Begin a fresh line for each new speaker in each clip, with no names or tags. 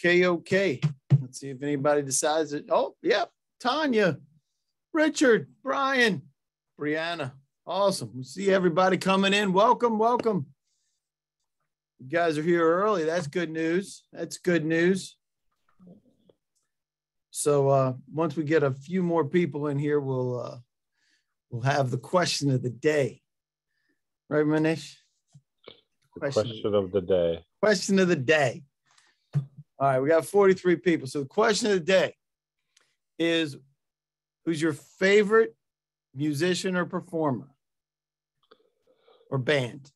Okay. Let's see if anybody decides it. Oh, yeah. Tanya, Richard, Brian, Brianna. Awesome. We see everybody coming in. Welcome. You guys are here early. That's good news. So once we get a few more people in here, we'll have the question of the day. Right, Manish?
Question of the day.
Question of the day. All right, we got 43 people. So the question of the day is, who's your favorite musician or performer or band?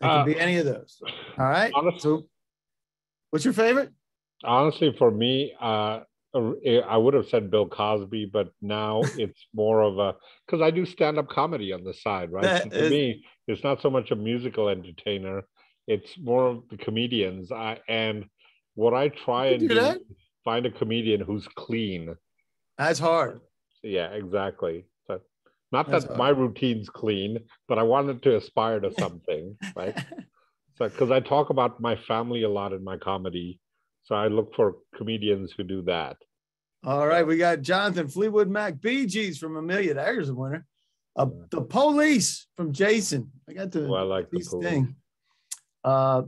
It can be any of those. All right.
Honestly,
so what's your favorite?
Honestly, for me, I would have said Bill Cosby, but now it's more of a, because I do stand-up comedy on the side, right? So to me, it's not so much a musical entertainer. It's more of the comedians. And what I try and do is find a comedian who's clean.
That's hard.
Yeah, exactly. So, not that my routine's clean, but I wanted to aspire to something, right? So, because I talk about my family a lot in my comedy, so I look for comedians who do that.
All right, we got Jonathan, Fleetwood Mac, Bee Gees from Amelia. There's a winner. The Police from Jason. I got the
I like the Police
thing.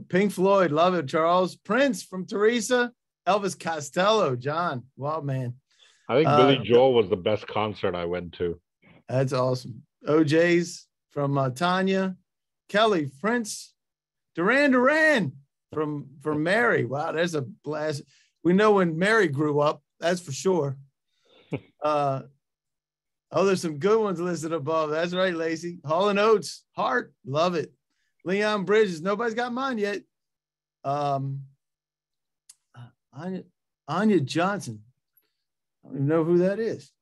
Pink Floyd, love it. Charles, Prince from Teresa, Elvis Costello, John. Wow, man.
I think Billy Joel was the best concert I went to.
That's awesome. OJ's from Tanya, Kelly, Prince, Duran from Mary. Wow, there's a blast. We know when Mary grew up, that's for sure. There's some good ones listed above. That's right, Lacey. Hall & Oates, Heart, love it. Leon Bridges, nobody's got mine yet. Anya Johnson. I don't even know who that is.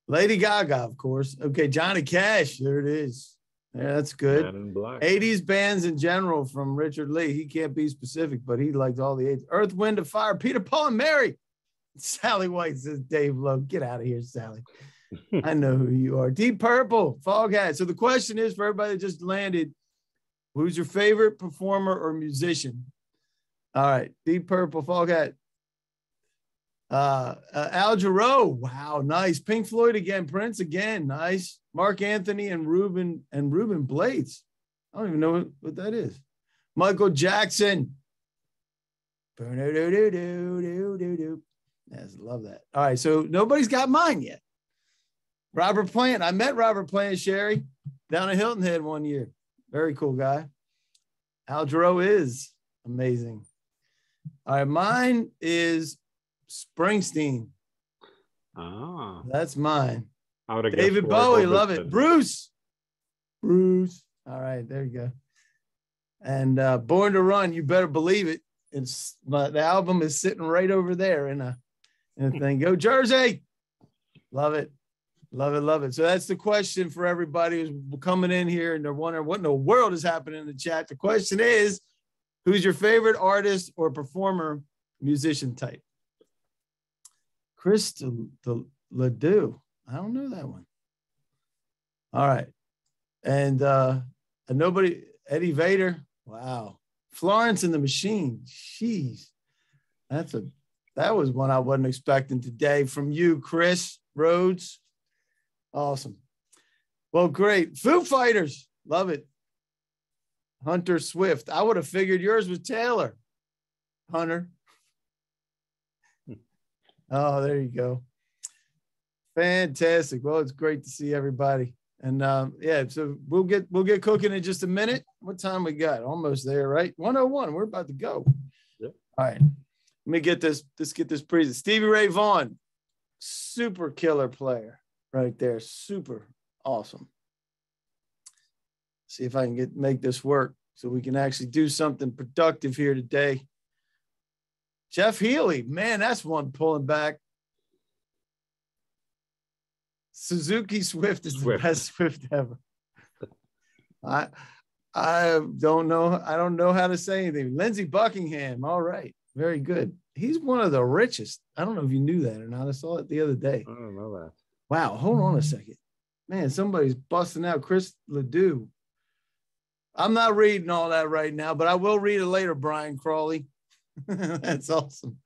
Lady Gaga, of course. Okay, Johnny Cash. There it is. Yeah, that's good. 80s bands in general from Richard Lee. He can't be specific, but he liked all the 80s. Earth, Wind, and Fire. Peter, Paul, and Mary. Sally White says, Dave Lowe. Get out of here, Sally. I know who you are. Deep Purple, Foghat. So the question is for everybody that just landed, who's your favorite performer or musician? All right, Deep Purple, Foghat. Al Jarreau, wow, nice. Pink Floyd again, Prince again, nice. Mark Anthony and Ruben Blades. I don't even know what that is. Michael Jackson. Yes, love that. All right, so nobody's got mine yet. Robert Plant. I met Robert Plant, Sherry, down at Hilton Head one year. Very cool guy. Al Jarreau is amazing. All right, mine is Springsteen.
Ah,
that's mine.
David
Bowie, love it. Bruce. All right, there you go. And Born to Run, you better believe it. The album is sitting right over there in a thing. Go Jersey. Love it. So that's the question for everybody who's coming in here and they're wondering what in the world is happening in the chat. The question is, who's your favorite artist or performer, musician type? Chris Ledoux. I don't know that one. All right. And nobody, Eddie Vedder. Wow. Florence and the Machine. Jeez. That was one I wasn't expecting today from you, Chris Rhodes. Awesome. Well, great. Foo Fighters. Love it. Hunter Swift. I would have figured yours was Taylor. Hunter. Oh, there you go. Fantastic. Well, it's great to see everybody. And so we'll get cooking in just a minute. What time we got? Almost there, right? 1:01. We're about to go.
Yep. All
right. Let me get this. Let's get this present. Stevie Ray Vaughan, super killer player right there. Super awesome. See if I can make this work so we can actually do something productive here today. Jeff Healy, man, that's one pulling back. Suzuki Swift is the best Swift ever. I don't know. I don't know how to say anything. Lindsey Buckingham. All right. Very good. He's one of the richest. I don't know if you knew that or not. I saw it the other day.
I don't know that.
Wow. Hold on a second. Man, somebody's busting out Chris Ledoux. I'm not reading all that right now, but I will read it later, Brian Crawley. That's awesome.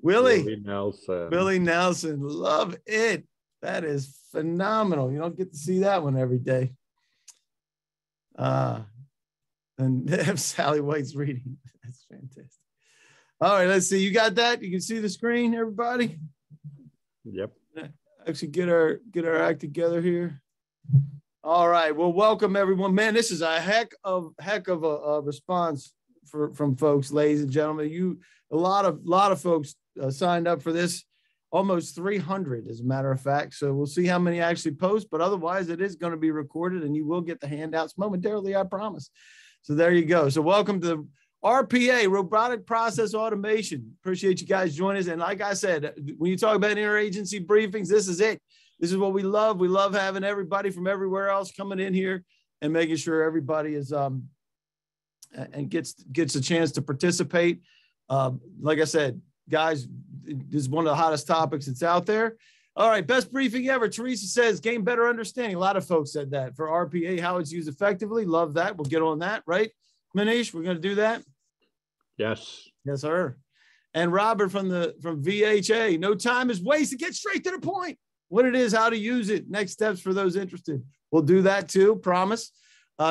Willie
Nelson.
Billy Nelson. Love it. That is phenomenal. You don't get to see that one every day. And Sally White's reading. That's fantastic. All right, let's see. You got that? You can see the screen, everybody?
Yep.
Actually get our act together here. All right. Well, welcome everyone. Man, this is a heck of a response from folks, ladies and gentlemen. A lot of folks signed up for this. Almost 300, as a matter of fact. So we'll see how many actually post, but otherwise it is going to be recorded and you will get the handouts momentarily, I promise. So there you go. So welcome to RPA, Robotic Process Automation. Appreciate you guys joining us. And like I said, when you talk about interagency briefings, this is it. This is what we love. We love having everybody from everywhere else coming in here and making sure everybody is and gets a chance to participate. Like I said, guys, this is one of the hottest topics that's out there. All right, best briefing ever. Teresa says, gain better understanding. A lot of folks said that for RPA, how it's used effectively. Love that. We'll get on that, right? Manish, we're going to do that?
Yes.
Yes, sir. And Robert from VHA, no time is wasted. Get straight to the point. What it is, how to use it. Next steps for those interested. We'll do that too, promise.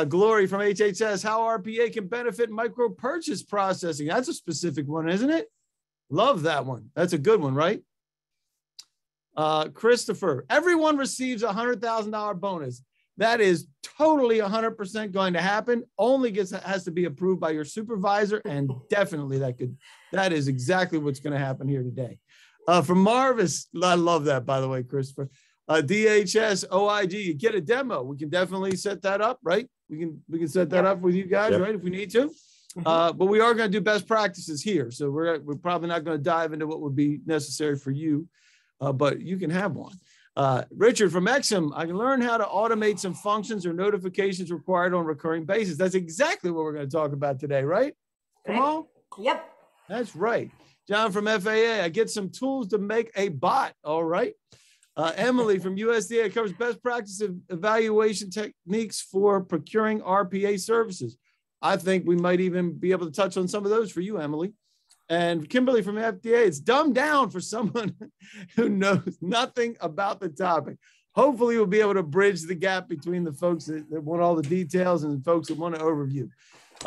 Glory from HHS, how RPA can benefit micro purchase processing. That's a specific one, isn't it? Love that one. That's a good one, right? Christopher, everyone receives a $100,000 bonus. That is totally 100% going to happen. Only has to be approved by your supervisor, and definitely that is exactly what's going to happen here today. From Marvis, I love that, by the way, Christopher. DHS, OIG, you get a demo. We can definitely set that up, right? We can set that up with you guys, right, if we need to. But we are going to do best practices here. So we're probably not going to dive into what would be necessary for you, but you can have one. Richard from Exim, I can learn how to automate some functions or notifications required on a recurring basis. That's exactly what we're going to talk about today, right? Come on.
Yep.
That's right. John from FAA, I get some tools to make a bot. All right. Emily from USDA covers best practice evaluation techniques for procuring RPA services. I think we might even be able to touch on some of those for you, Emily. And Kimberly from FDA, it's dumbed down for someone who knows nothing about the topic. Hopefully we'll be able to bridge the gap between the folks that want all the details and the folks that want an overview.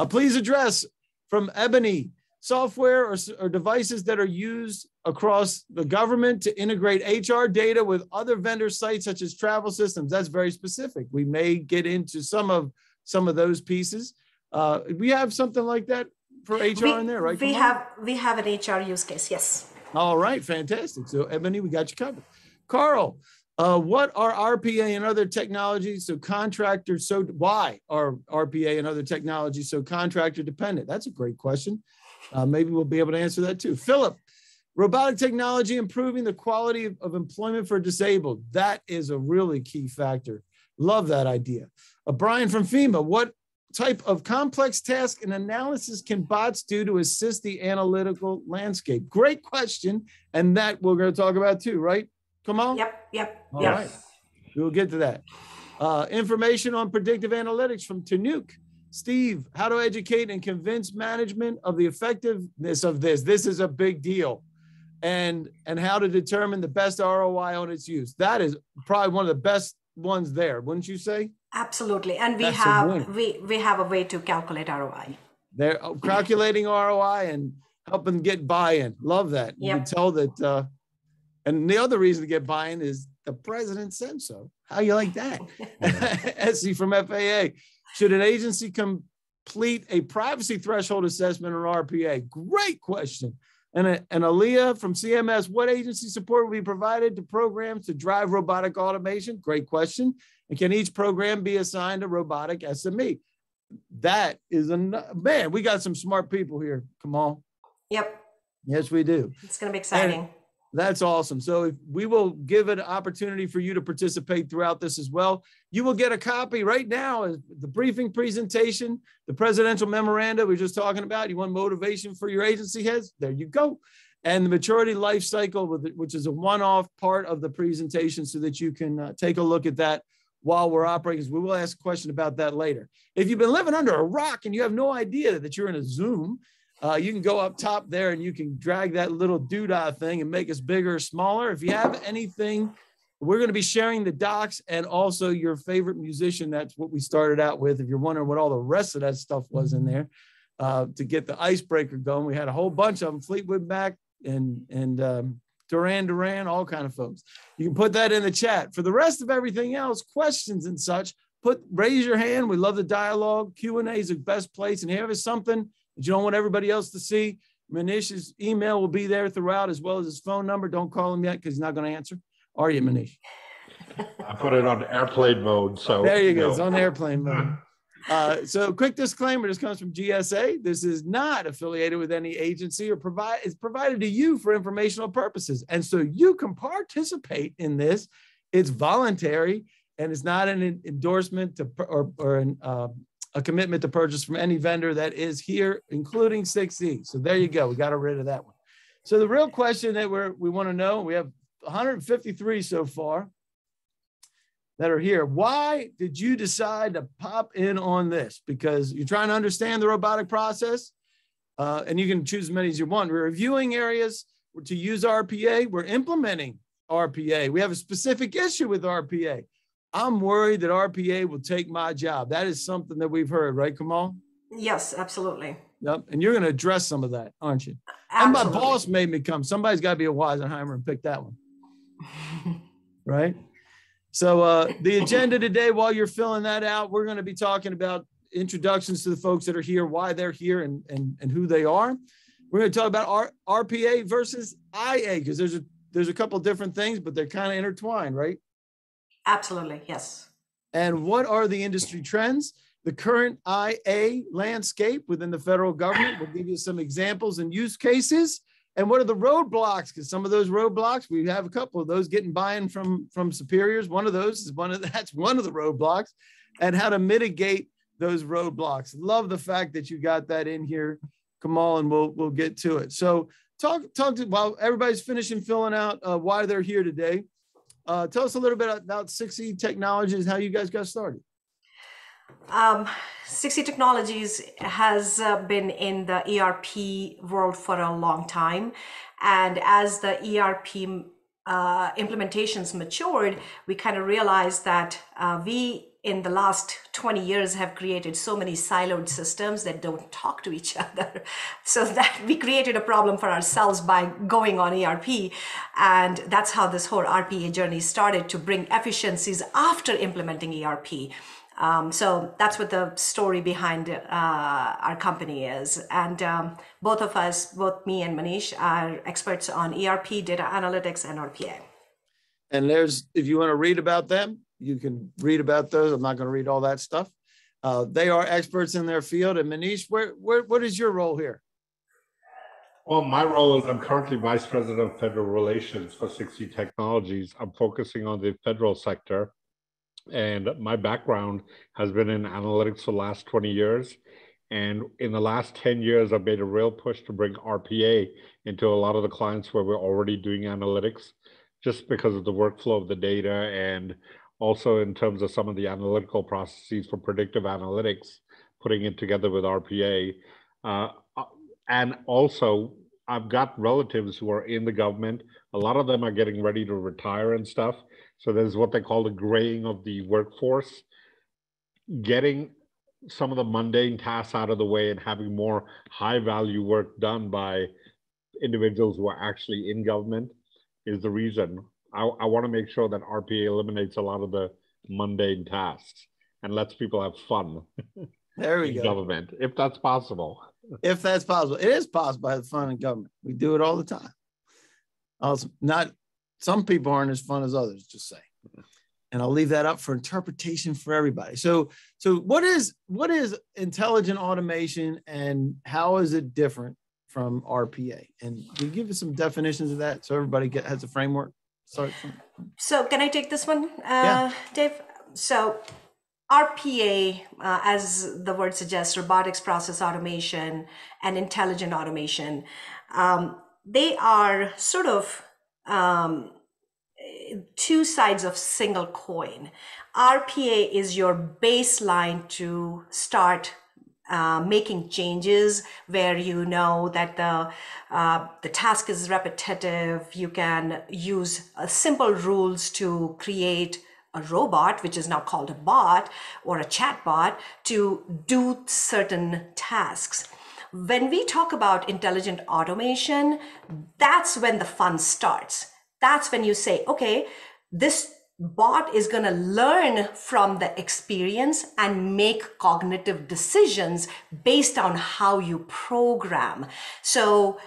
Please address from Ebony, software or devices that are used across the government to integrate HR data with other vendor sites such as travel systems. That's very specific. We may get into some of those pieces. We have something like that for HR in there, right?
We have an HR use case, yes.
All right, fantastic. So Ebony, we got you covered. Carl, what are RPA and other technologies so contractors, so why are RPA and other technologies so contractor dependent? That's a great question. Maybe we'll be able to answer that too. Philip, robotic technology improving the quality of employment for disabled. That is a really key factor. Love that idea. Brian from FEMA, what type of complex task and analysis can bots do to assist the analytical landscape? Great question. And that we're going to talk about too, right? Come on.
Yep.
All right. We'll get to that. Information on predictive analytics from Tanuk. Steve, how to educate and convince management of the effectiveness of this. This is a big deal. And how to determine the best ROI on its use. That is probably one of the best ones there, wouldn't you say?
Absolutely. And we have a way to calculate ROI.
They're calculating ROI and helping get buy-in. Love that. You can tell that. And the other reason to get buy-in is the president said so. How you like that? Essie from FAA. Should an agency complete a privacy threshold assessment on RPA? Great question. And Aaliyah from CMS, what agency support will be provided to programs to drive robotic automation? Great question. And can each program be assigned a robotic SME? That is man, we got some smart people here. Come on.
Yep.
Yes, we do.
It's going to be exciting.
And that's awesome. So we will give an opportunity for you to participate throughout this as well. You will get a copy right now of the briefing presentation, the presidential memoranda we were just talking about. You want motivation for your agency heads? There you go. And the maturity life cycle, which is a one-off part of the presentation so that you can take a look at that while we're operating. We will ask a question about that later. If you've been living under a rock and you have no idea that you're in a Zoom, You can go up top there and you can drag that little doodah thing and make us bigger or smaller. If you have anything, we're going to be sharing the docs and also your favorite musician. That's what we started out with. If you're wondering what all the rest of that stuff was in there to get the icebreaker going, we had a whole bunch of them, Fleetwood Mac and Duran Duran, all kind of folks. You can put that in the chat. For the rest of everything else, questions and such, raise your hand. We love the dialogue. Q&A is the best place. And here is something that you don't want everybody else to see. Manish's email will be there throughout, as well as his phone number. Don't call him yet because he's not going to answer. Are you, Manish?
I put it on airplane mode. So
there you go. It's on airplane mode. So quick disclaimer, this comes from GSA. This is not affiliated with any agency or it's provided to you for informational purposes. And so you can participate in this. It's voluntary and it's not an endorsement to, or a commitment to purchase from any vendor that is here, including 6E. So there you go. We got rid of that one. So the real question that we want to know, we have 153 so far that are here. Why did you decide to pop in on this? Because you're trying to understand the robotic process, and you can choose as many as you want. We're reviewing areas to use RPA. We're implementing RPA. We have a specific issue with RPA. I'm worried that RPA will take my job. That is something that we've heard, right, Kamal?
Yes, absolutely.
Yep, and you're going to address some of that, aren't you?
Absolutely.
And my boss made me come. Somebody's got to be a Weisenheimer and pick that one, right? So the agenda today, while you're filling that out, we're going to be talking about introductions to the folks that are here, why they're here, and who they are. We're going to talk about RPA versus IA, because there's a couple different things, but they're kind of intertwined, right?
Absolutely, yes.
And what are the industry trends? The current IA landscape within the federal government. We'll give you some examples and use cases. And what are the roadblocks? Because some of those roadblocks, we have a couple of those getting buy-in from superiors. One of those is that's one of the roadblocks, and how to mitigate those roadblocks. Love the fact that you got that in here, Kamal, and we'll get to it. So talk to while everybody's finishing filling out why they're here today. Tell us a little bit about 6E Technologies, how you guys got started.
6E Technologies has been in the ERP world for a long time. And as the ERP implementations matured, we kind of realized that we, in the last 20 years, have created so many siloed systems that don't talk to each other. So that we created a problem for ourselves by going on ERP. And that's how this whole RPA journey started, to bring efficiencies after implementing ERP. So that's what the story behind our company is. And both of us, both me and Manish, are experts on ERP, data analytics, and RPA.
And if you want to read about them, you can read about those. I'm not going to read all that stuff. They are experts in their field. And Manish, what is your role here?
Well, my role is I'm currently Vice President of Federal Relations for 6E Technologies. I'm focusing on the federal sector. And my background has been in analytics for the last 20 years. And in the last 10 years, I've made a real push to bring RPA into a lot of the clients where we're already doing analytics, just because of the workflow of the data, and also in terms of some of the analytical processes for predictive analytics, putting it together with RPA. And also, I've got relatives who are in the government. A lot of them are getting ready to retire and stuff. So there's what they call the graying of the workforce, getting some of the mundane tasks out of the way and having more high value work done by individuals who are actually in government is the reason. I want to make sure that RPA eliminates a lot of the mundane tasks and lets people have fun.
There we
in
go.
Government, if that's possible.
If that's possible. It is possible to have fun in government. We do it all the time. Also, some people aren't as fun as others, just say. And I'll leave that up for interpretation for everybody. So what is intelligent automation, and how is it different from RPA? And can you give us some definitions of that so everybody has a framework?
So can I take this one,
yeah.
Dave? So RPA, as the word suggests, robotics process automation and intelligent automation, they are sort of two sides of single coin. RPA is your baseline to start making changes where you know that the task is repetitive. You can use simple rules to create a robot, which is now called a bot or a chat bot, to do certain tasks. When we talk about intelligent automation, that's when the fun starts. That's when you say, okay, this bot is going to learn from the experience and make cognitive decisions based on how you program. So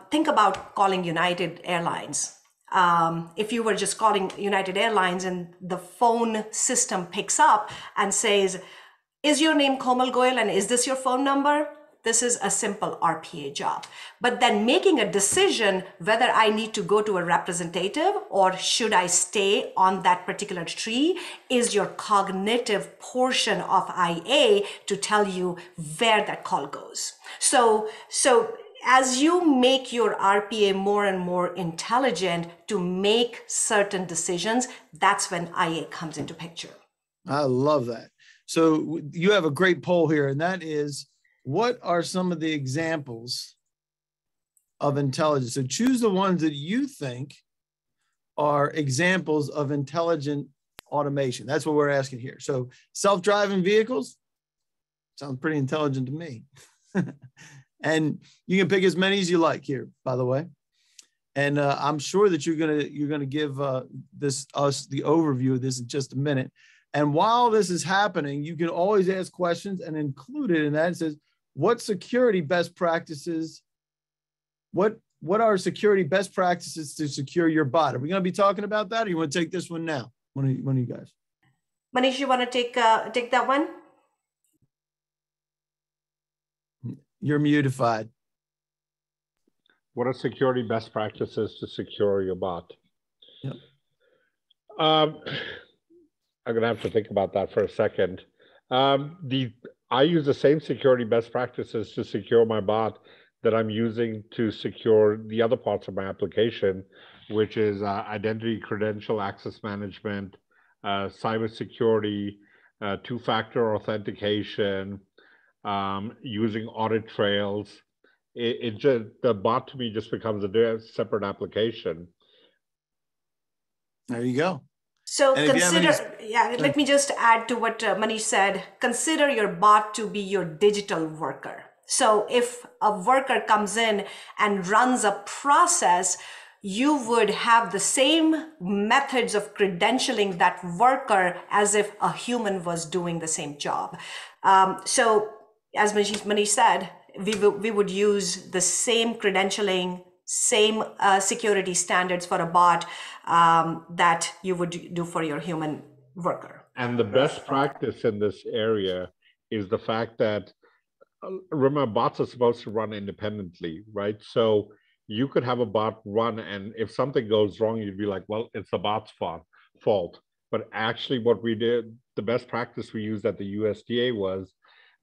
think about calling United Airlines. If you were just calling United Airlines and the phone system picks up and says, is your name Komal Goyal and is this your phone number? This is a simple RPA job. But then making a decision whether I need to go to a representative or should I stay on that particular tree is your cognitive portion of IA to tell you where that call goes. So as you make your RPA more and more intelligent to make certain decisions, that's when IA comes into picture.
I love that. So you have a great poll here, and that is, what are some of the examples of intelligence? So choose the ones that you think are examples of intelligent automation. That's what we're asking here. So self-driving vehicles sounds pretty intelligent to me. And you can pick as many as you like here, by the way. And I'm sure that you're gonna give us the overview of this in just a minute. And while this is happening, you can always ask questions and include it in that. It says, what security best practices, what are security best practices to secure your bot? Are we going to be talking about that, or you want to take this one now? One of you guys.
Manish, you want to take that one?
You're mutified.
What are security best practices to secure your bot?
Yep.
I'm going to have to think about that for a second. I use the same security best practices to secure my bot that I'm using to secure the other parts of my application, which is identity, credential, access management, cybersecurity, two-factor authentication, using audit trails. The bot to me just becomes a separate application.
There you go.
So consider, let me just add to what Manish said. Consider your bot to be your digital worker. So if a worker comes in and runs a process, you would have the same methods of credentialing that worker as if a human was doing the same job. So as Manish said, we would use the same credentialing, same security standards for a bot that you would do for your human worker.
And the best practice in this area is the fact that, remember, bots are supposed to run independently, right? So you could have a bot run, and if something goes wrong, you'd be like, well, it's the bot's fault. But actually what we did, the best practice we used at the USDA was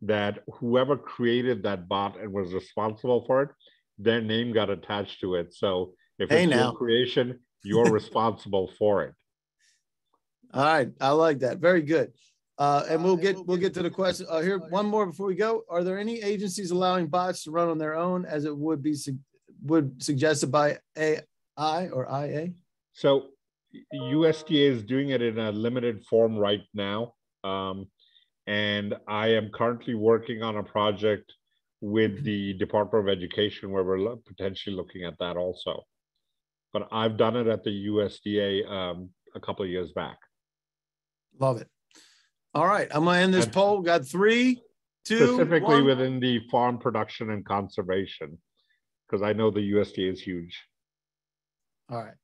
that whoever created that bot and was responsible for it, their name got attached to it. So if it's your creation, you're responsible for it.
All right, I like that. Very good. And we'll get to the question here. One more before we go. Are there any agencies allowing bots to run on their own, as it would be suggested by AI or IA?
So USDA is doing it in a limited form right now, and I am currently working on a project with the Department of Education where we're potentially looking at that also. But I've done it at the USDA a couple of years back.
Love it. All right, I'm gonna end this poll. Got 3, 2,
specifically
1.
Within the farm production and conservation, because I know the USDA is huge.
All right,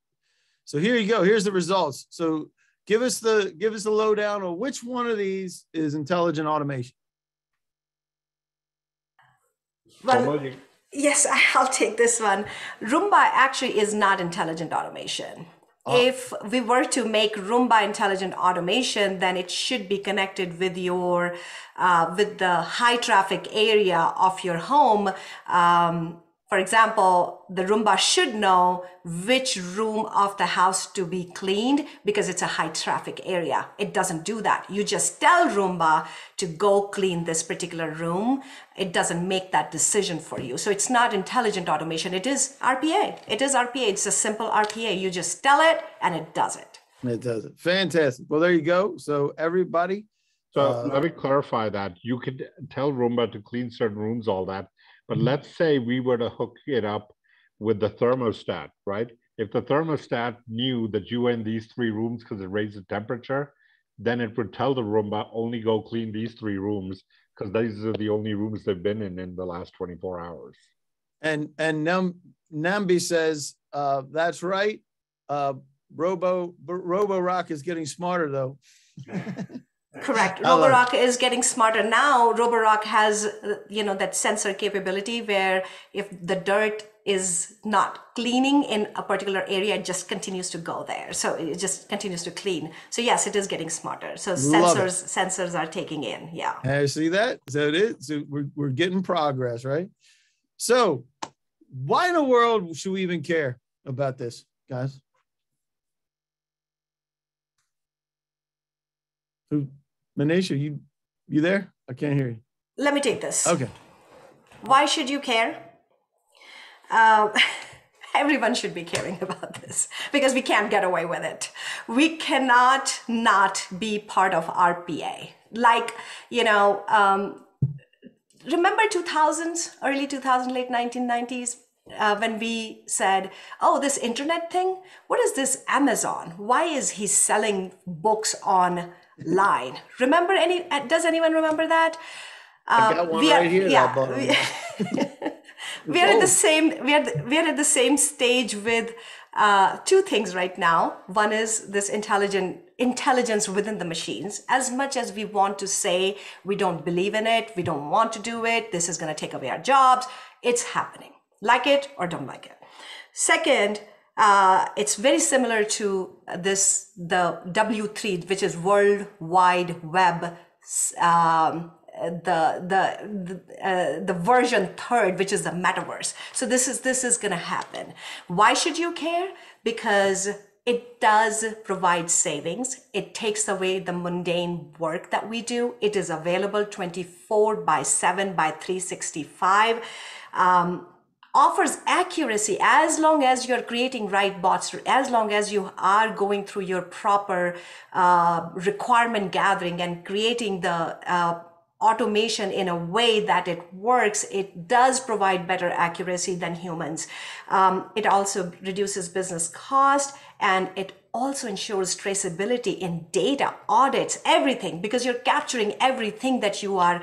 so here you go. Here's the results. So give us the lowdown on which one of these is intelligent automation.
Well, yes, I'll take this one. Roomba actually is not intelligent automation. If we were to make Roomba intelligent automation, then it should be connected with with the high traffic area of your home, For example, the Roomba should know which room of the house to be cleaned because it's a high traffic area. It doesn't do that. You just tell Roomba to go clean this particular room. It doesn't make that decision for you. So it's not intelligent automation. It is RPA. It is RPA. It's a simple RPA. You just tell it and it does it.
It does it. Fantastic. Well, there you go. So everybody.
So let me clarify that. You could tell Roomba to clean certain rooms, all that. But let's say we were to hook it up with the thermostat, right? If the thermostat knew that you were in these 3 rooms because it raised the temperature, then it would tell the Roomba only go clean these 3 rooms because these are the only rooms they've been in the last 24 hours.
And Nambi says, that's right. Roborock is getting smarter though.
Correct. Roborock is getting smarter now. Roborock has, that sensor capability where if the dirt is not cleaning in a particular area, it just continues to go there. So it just continues to clean. So yes, it is getting smarter. So sensors are taking in. Yeah.
I see that. So it is. So we're getting progress, right? So why in the world should we even care about this, guys? Manisha, you there? I can't hear you.
Let me take this.
Okay.
Why should you care? Everyone should be caring about this because we can't get away with it. We cannot not be part of RPA. Like, remember 2000s, early 2000s, late 1990s? When we said, oh, this internet thing, what is this Amazon? Why is he selling books online? Remember does anyone remember that?
I got one right here.
Yeah, we are at the same stage with 2 things right now. One is this intelligence within the machines. As much as we want to say we don't believe in it, we don't want to do it, this is going to take away our jobs, it's happening. Like it or don't like it. Second, it's very similar to the W3, which is World Wide Web, the version 3rd, which is the metaverse. So this is going to happen. Why should you care? Because it does provide savings. It takes away the mundane work that we do. It is available 24/7 by 365. Offers accuracy as long as you're creating right bots, as long as you are going through your proper requirement gathering and creating the automation in a way that it works. It does provide better accuracy than humans. It also reduces business cost, and it also ensures traceability in data, audits, everything, because you're capturing everything that you are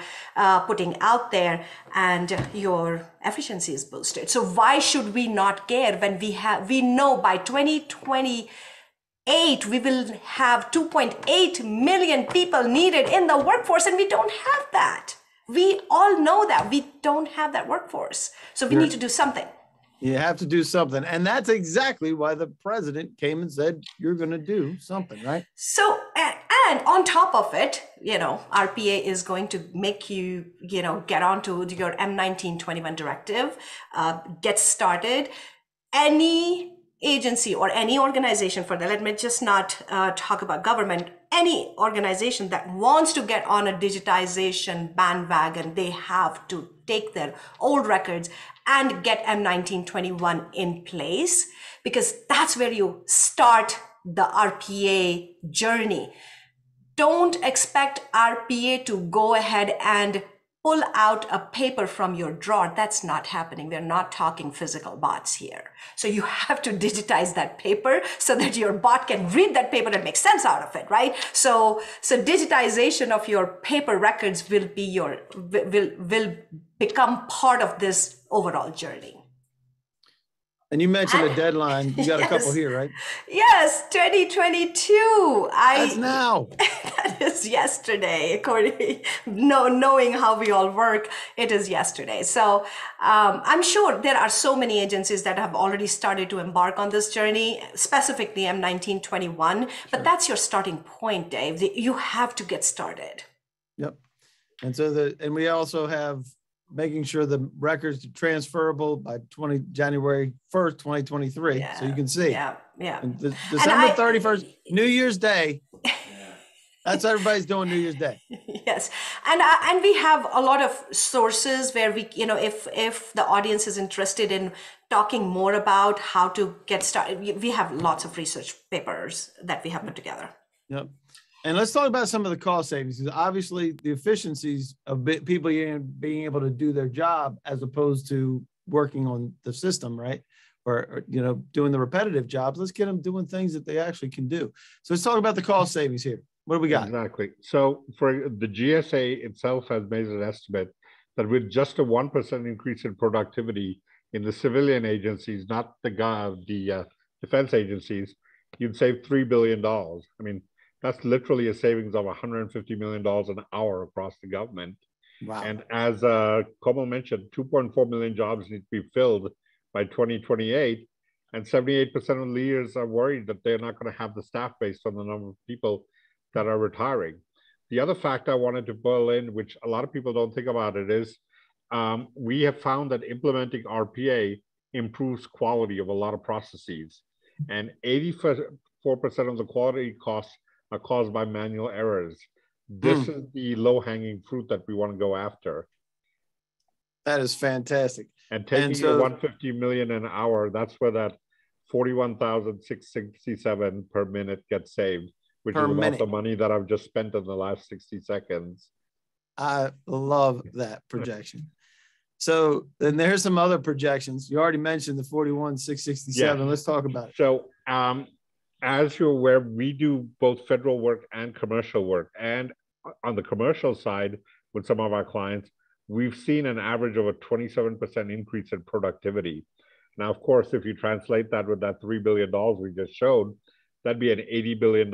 putting out there, and your efficiency is boosted. So why should we not care when we know by 2028 we will have 2.8 million people needed in the workforce, and we don't have that. We all know that we don't have that workforce. So we need to do something.
You have to do something. And that's exactly why the president came and said, you're going to do something, right?
So, and on top of it, RPA is going to make you, get onto your M1921 directive, get started. Any agency or any organization for that, let me just not talk about government, any organization that wants to get on a digitization bandwagon, they have to take their old records and get M1921 in place, because that's where you start the RPA journey. Don't expect RPA to go ahead and pull out a paper from your drawer. That's not happening. We're not talking physical bots here. So you have to digitize that paper so that your bot can read that paper and make sense out of it, right? So digitization of your paper records will become part of this overall journey.
And you mentioned a deadline. You got a couple here, right?
Yes, 2022.
That's now.
That is yesterday, according knowing how we all work. It is yesterday. So I'm sure there are so many agencies that have already started to embark on this journey, specifically M1921. But that's your starting point, Dave. You have to get started.
Yep. And so and we also have making sure the records are transferable by January 1st, 2023.
Yeah,
so you can see.
Yeah.
And December 31st, New Year's Day. That's what everybody's doing New Year's Day.
Yes, and we have a lot of sources where we, if the audience is interested in talking more about how to get started, we have lots of research papers that we have put together.
Yep. And let's talk about some of the cost savings. Obviously, the efficiencies of people being able to do their job as opposed to working on the system, right? Or doing the repetitive jobs. Let's get them doing things that they actually can do. So let's talk about the cost savings here. What do we got?
Exactly. So for the GSA itself has made an estimate that with just a 1% increase in productivity in the civilian agencies, not the defense agencies, you'd save $3 billion. I mean, that's literally a savings of $150 million an hour across the government.
Wow.
And as Komal mentioned, 2.4 million jobs need to be filled by 2028. And 78% of leaders are worried that they're not going to have the staff based on the number of people that are retiring. The other fact I wanted to boil in, which a lot of people don't think about it, is we have found that implementing RPA improves quality of a lot of processes. And 84% of the quality costs are caused by manual errors. This is the low-hanging fruit that we want to go after.
That is fantastic.
And taking the 150 million an hour, that's where that 41,667 per minute gets saved, which is about the money that I've just spent in the last 60 seconds.
I love that projection. So then there's some other projections. You already mentioned the 41,667. Yeah. Let's talk about it.
So as you're aware, we do both federal work and commercial work. And on the commercial side, with some of our clients, we've seen an average of a 27% increase in productivity. Now, of course, if you translate that with that $3 billion we just showed, that'd be an $80 billion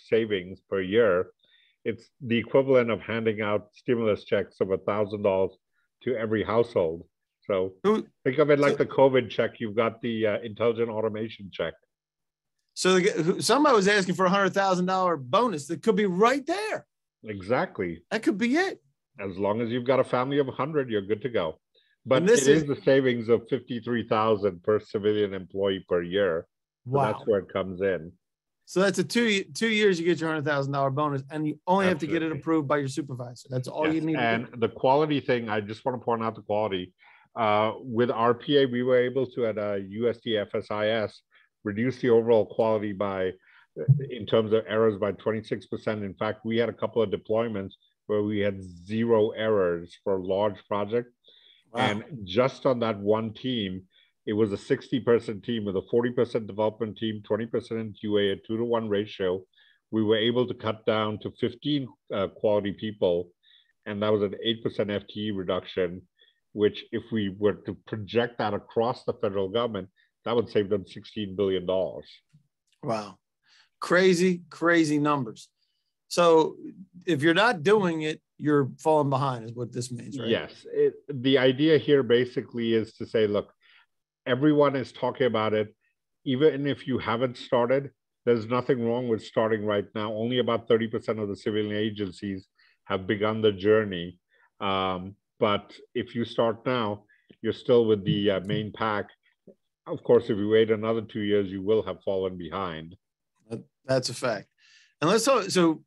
savings per year. It's the equivalent of handing out stimulus checks of $1,000 to every household. So think of it like the COVID check. You've got the intelligent automation check.
So somebody was asking for a $100,000 bonus that could be right there.
Exactly.
That could be it.
As long as you've got a family of 100, you're good to go. But it is the savings of $53,000 per civilian employee per year. So wow. That's where it comes in.
So that's a 2 years, you get your $100,000 bonus, and you only have to get it approved by your supervisor. That's all you need.
And the quality thing, I just want to point out the quality. With RPA, we were able to, at USD FSIS, reduce the overall quality in terms of errors by 26%. In fact, we had a couple of deployments where we had 0 errors for a large project. Wow. And just on that one team, it was a 60-person team with a 40% development team, 20% in QA, a 2-to-1 ratio. We were able to cut down to 15 quality people, and that was an 8% FTE reduction, which if we were to project that across the federal government, that would save them $16 billion.
Wow. Crazy, crazy numbers. So if you're not doing it, you're falling behind is what this means, right?
Yes. The idea here basically is to say, look, everyone is talking about it. Even if you haven't started, there's nothing wrong with starting right now. Only about 30% of the civilian agencies have begun the journey. But if you start now, you're still with the main pack. Of course, if you wait another 2 years, you will have fallen behind.
That's a fact. And let's talk. So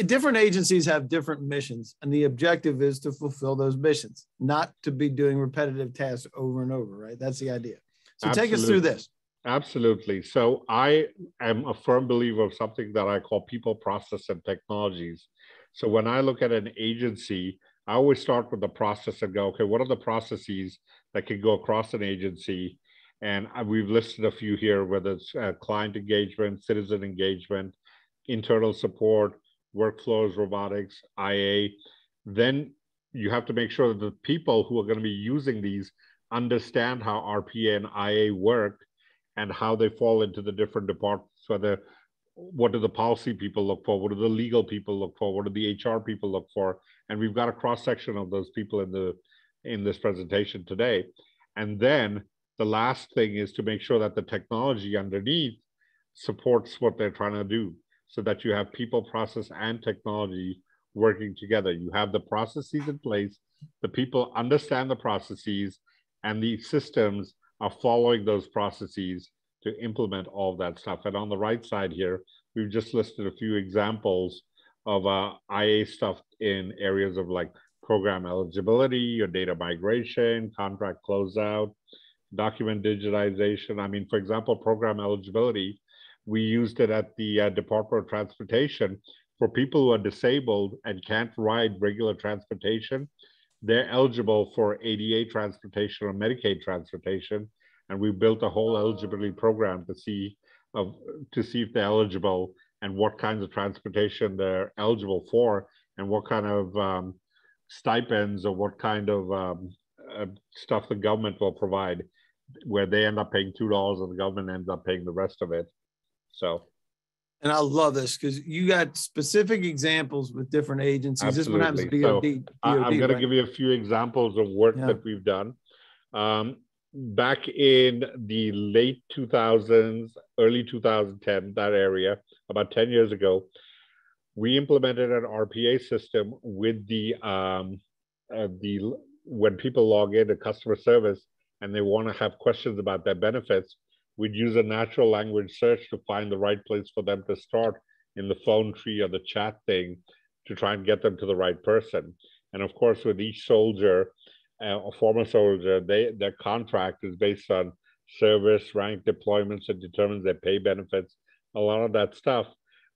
different agencies have different missions, and the objective is to fulfill those missions, not to be doing repetitive tasks over and over, right? That's the idea. So Take us through this.
Absolutely. So I am a firm believer of something that I call people, process, and technologies. So when I look at an agency, I always start with the process and go, okay, what are the processes that can go across an agency? And we've listed a few here, whether it's client engagement, citizen engagement, internal support, workflows, robotics, IA. Then you have to make sure that the people who are going to be using these understand how RPA and IA work and how they fall into the different departments, what do the policy people look for? What do the legal people look for? What do the HR people look for? And we've got a cross-section of those people in this presentation today. And then the last thing is to make sure that the technology underneath supports what they're trying to do, so that you have people, process, and technology working together. You have the processes in place, the people understand the processes and the systems are following those processes to implement all that stuff. And on the right side here, we've just listed a few examples of IA stuff in areas of like program eligibility, or data migration, contract closeout, document digitization. I mean, for example, program eligibility, we used it at the Department of Transportation for people who are disabled and can't ride regular transportation. They're eligible for ADA transportation or Medicaid transportation, and we built a whole eligibility program to see if they're eligible and what kinds of transportation they're eligible for, and what kind of stipends or what kind of stuff the government will provide, where they end up paying $2 and the government ends up paying the rest of it. So.
And I love this because you got specific examples with different agencies.
Absolutely.
This one happens to be DOD.
I'm going to give you a few examples of work that we've done. Back in the late 2000s, early 2010, that area, about 10 years ago, we implemented an RPA system with when people log into customer service and they want to have questions about their benefits, we'd use a natural language search to find the right place for them to start in the phone tree or the chat thing to try and get them to the right person. And of course, with each soldier, a former soldier, their contract is based on service, rank, deployments, and determines their pay, benefits, a lot of that stuff.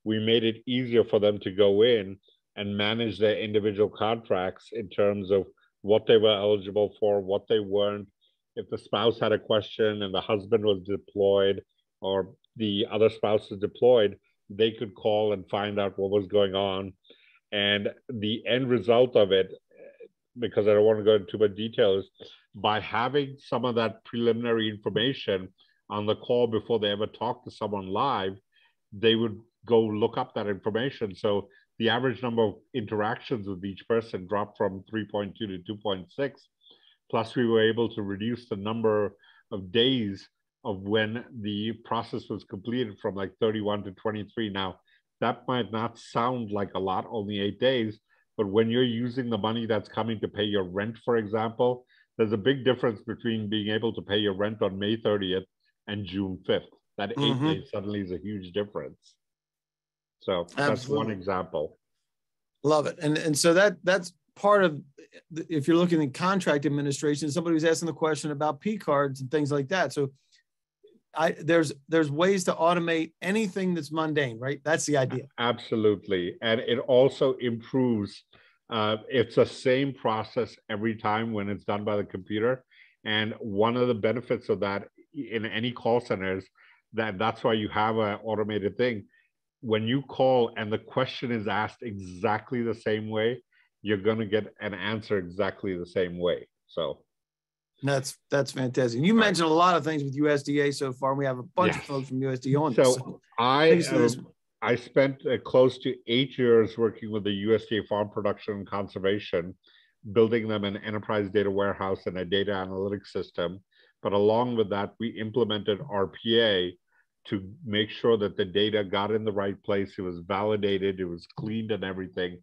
We made it easier for them to go in and manage their individual contracts in terms of what they were eligible for, what they weren't. If the spouse had a question and the husband was deployed or the other spouse was deployed, they could call and find out what was going on. And the end result of it, because I don't want to go into too much detail, is by having some of that preliminary information on the call before they ever talk to someone live, they would go look up that information. So the average number of interactions with each person dropped from 3.2 to 2.6. Plus, we were able to reduce the number of days of when the process was completed from like 31 to 23. Now, that might not sound like a lot, only 8 days, but when you're using the money that's coming to pay your rent, for example, there's a big difference between being able to pay your rent on May 30th and June 5th. That 8 days suddenly is a huge difference. So that's one example.
Love it. And so that's part of, if you're looking at contract administration, somebody was asking the question about P cards and things like that. So there's ways to automate anything that's mundane, right? That's the idea.
Absolutely. And it also improves. It's the same process every time when it's done by the computer. And one of the benefits of that in any call center is that's why you have an automated thing. When you call and the question is asked exactly the same way, you're going to get an answer exactly the same way. So
that's fantastic. You mentioned a lot of things with USDA so far. We have a bunch of folks from USDA on this.
So I spent close to 8 years working with the USDA Farm Production and Conservation, building them an enterprise data warehouse and a data analytics system. But along with that, we implemented RPA to make sure that the data got in the right place. It was validated, it was cleaned and everything.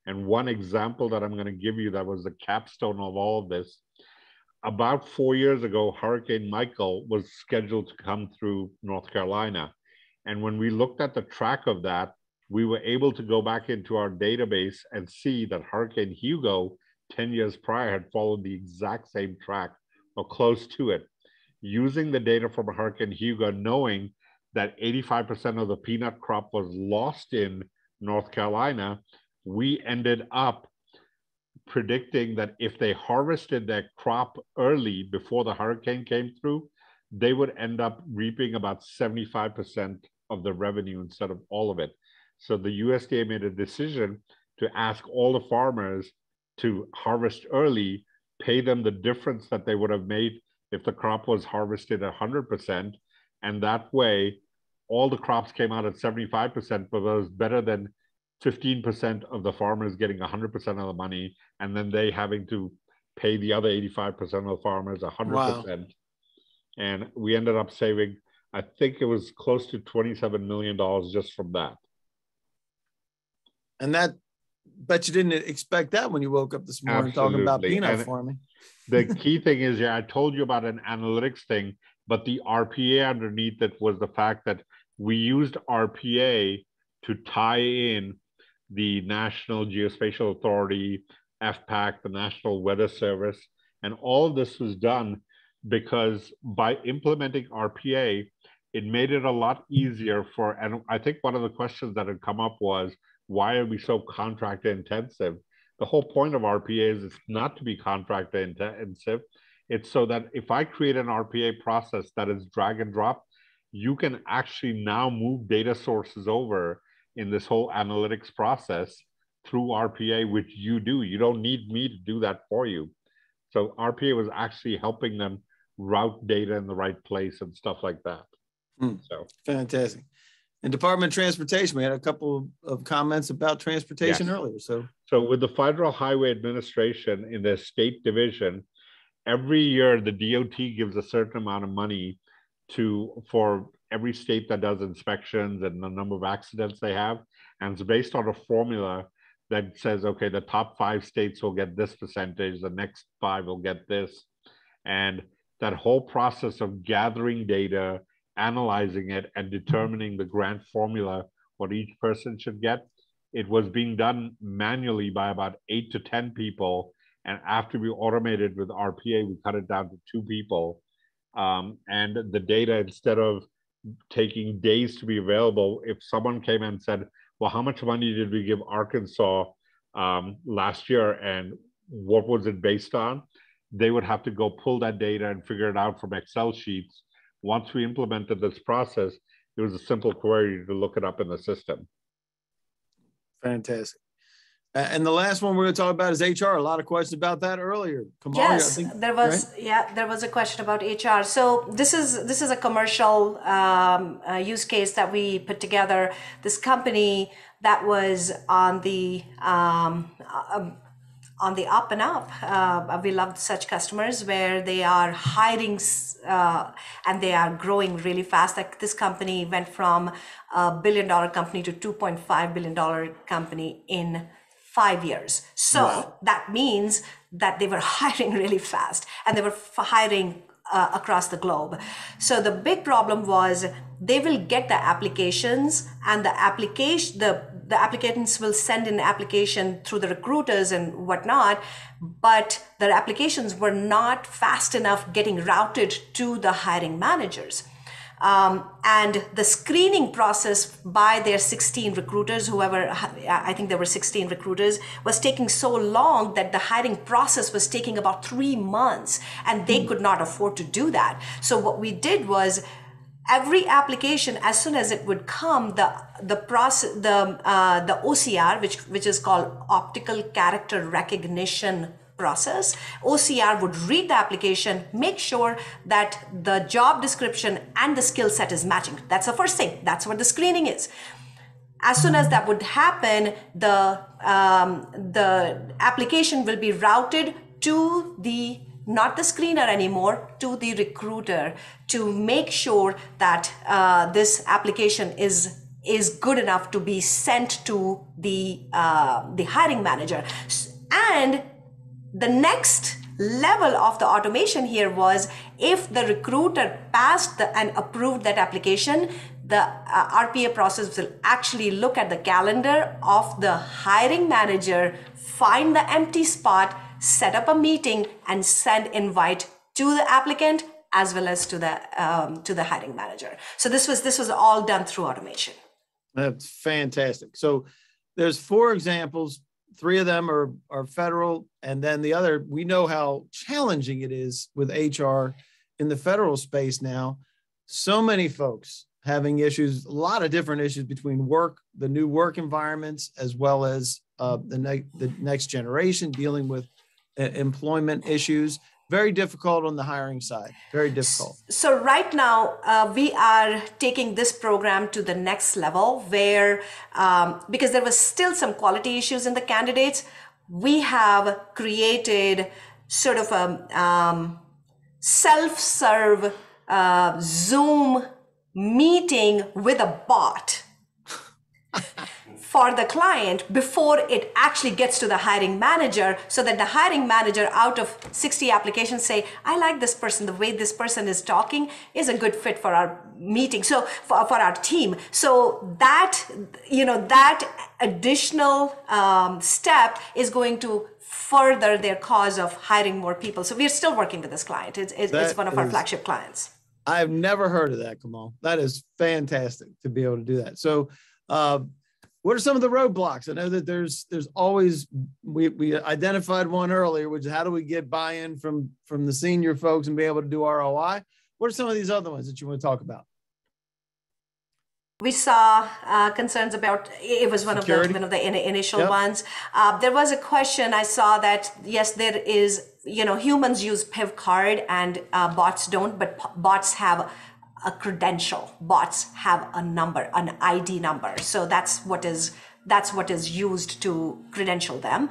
And one example that I'm going to give you that was the capstone of all of this, about 4 years ago, Hurricane Michael was scheduled to come through North Carolina. And when we looked at the track of that, we were able to go back into our database and see that Hurricane Hugo 10 years prior had followed the exact same track or close to it. Using the data from Hurricane Hugo, knowing that 85% of the peanut crop was lost in North Carolina, we ended up predicting that if they harvested their crop early before the hurricane came through, they would end up reaping about 75% of the revenue instead of all of it. So the USDA made a decision to ask all the farmers to harvest early, pay them the difference that they would have made if the crop was harvested 100%. And that way, all the crops came out at 75%, but it was better than 15% of the farmers getting 100% of the money, and then they having to pay the other 85% of the farmers 100%. Wow. And we ended up saving, I think it was close to $27 million just from that.
And Bet you didn't expect that when you woke up this morning talking about
Absolutely.
peanut
And
farming.
the key thing is, yeah, I told you about an analytics thing, but the RPA underneath it was the fact that we used RPA to tie in the National Geospatial Authority, FPAC, the National Weather Service, and all of this was done because by implementing RPA, it made it a lot easier for, and I think one of the questions that had come up was, why are we so contractor intensive? The whole point of RPA is it's not to be contractor intensive. It's so that if I create an RPA process that is drag and drop, you can actually now move data sources over in this whole analytics process through RPA, which you do. You don't need me to do that for you. So RPA was actually helping them route data in the right place and stuff like that. So
fantastic. And Department of Transportation, we had a couple of comments about transportation earlier. So
with the Federal Highway Administration in their state division, every year the DOT gives a certain amount of money for every state that does inspections and the number of accidents they have. And it's based on a formula that says, okay, the top 5 states will get this percentage, the next 5 will get this. And that whole process of gathering data, analyzing it, and determining the grant formula, what each person should get, it was being done manually by about 8 to 10 people. And after we automated with RPA, we cut it down to 2 people. And the data, instead of taking days to be available, if someone came and said, well, how much money did we give Arkansas last year and what was it based on? They would have to go pull that data and figure it out from Excel sheets. Once we implemented this process, it was a simple query to look it up in the system.
Fantastic. And the last one we're going to talk about is HR. A lot of questions about that earlier. Kamal,
yes, there was. Right? Yeah, there was a question about HR. So this is a commercial use case that we put together. This company that was on the up and up. We love such customers where they are hiring and they are growing really fast. Like this company went from $1 billion company to $2.5 billion company in 5 years. So that means that they were hiring really fast and they were hiring across the globe. So the big problem was they will get the applications and the applicants will send in application through the recruiters and whatnot, but their applications were not fast enough getting routed to the hiring managers. And the screening process by their 16 recruiters, I think there were 16 recruiters, was taking so long that the hiring process was taking about 3 months and they could not afford to do that. So what we did was every application, as soon as it would come, the OCR, which is called optical character recognition process, OCR would read the application, make sure that the job description and the skill set is matching. That's the first thing. That's what the screening is. As soon as that would happen, the application will be routed to not the screener anymore, to the recruiter to make sure that this application is good enough to be sent to the hiring manager. And the next level of the automation here was if the recruiter passed and approved that application, the RPA process will actually look at the calendar of the hiring manager, find the empty spot, set up a meeting, and send invite to the applicant as well as to the hiring manager. So this was all done through automation.
That's fantastic. So there's 4 examples. 3 of them are federal, and then the other, we know how challenging it is with HR in the federal space now. So many folks having issues, a lot of different issues between the new work environments, as well as the next generation dealing with employment issues. Very difficult on the hiring side, very difficult.
So right now, we are taking this program to the next level where, because there was still some quality issues in the candidates, we have created sort of a self-serve Zoom meeting with a bot for the client before it actually gets to the hiring manager, so that the hiring manager out of 60 applications say, I like this person, the way this person is talking is a good fit for our meeting, so for our team. So that, that additional step is going to further their cause of hiring more people. So we're still working with this client. It's one of our flagship clients.
I've never heard of that, Kamal. That is fantastic to be able to do that. So what are some of the roadblocks? I know that there's always, we identified one earlier, which is how do we get buy-in from the senior folks and be able to do ROI? What are some of these other ones that you want to talk about?
We saw concerns about, it was one of the initial ones. There was a question I saw that, yes, there is, humans use PIV card and bots don't, but bots have a credential. Bots have a number, an ID number. So that's what is used to credential them.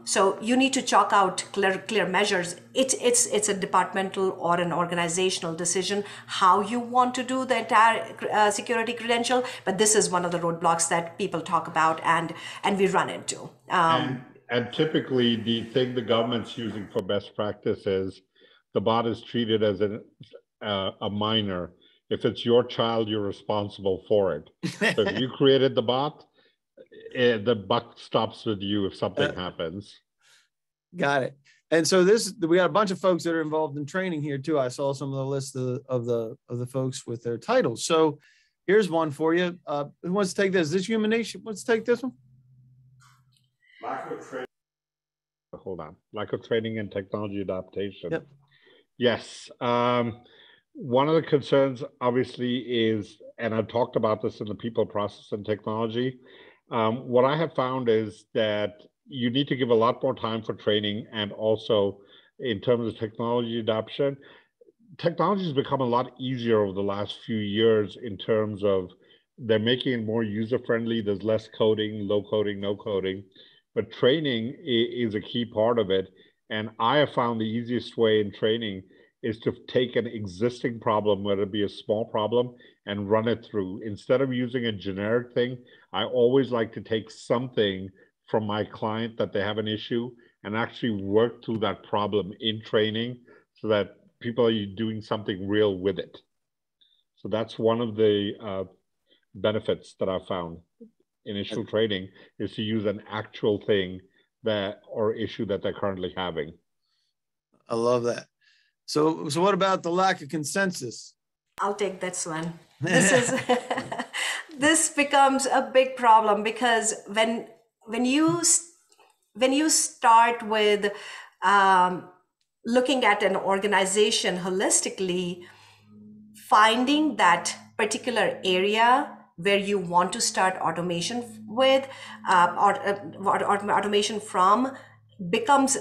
So you need to chalk out clear measures. It's a departmental or an organizational decision how you want to do the entire security credential. But this is one of the roadblocks that people talk about and we run into.
And typically the thing the government's using for best practice is the bot is treated as a minor. If it's your child, you're responsible for it. So if you created the bot, the buck stops with you if something happens. Got it.
And so we got a bunch of folks that are involved in training here too. I saw some of the list of the folks with their titles. So here's one for you. Who wants to take this? Is this Human Nation? Wants to take this one?
Hold on. Lack of training and technology adaptation.
Yep.
Yes. One of the concerns obviously is, and I've talked about this in the people, process, and technology. What I have found is that you need to give a lot more time for training, and also in terms of technology adoption. Technology has become a lot easier over the last few years in terms of they're making it more user-friendly. There's less coding, low coding, no coding, but training is a key part of it. And I have found the easiest way in training is to take an existing problem, whether it be a small problem, and run it through. Instead of using a generic thing, I always like to take something from my client that they have an issue and actually work through that problem in training so that people are doing something real with it. So that's one of the benefits that I've found. Initial training is to use an actual thing or issue that they're currently having.
I love that. So what about the lack of consensus?
I'll take this one. This becomes a big problem because when you start with looking at an organization holistically, finding that particular area where you want to start automation with, automation from, becomes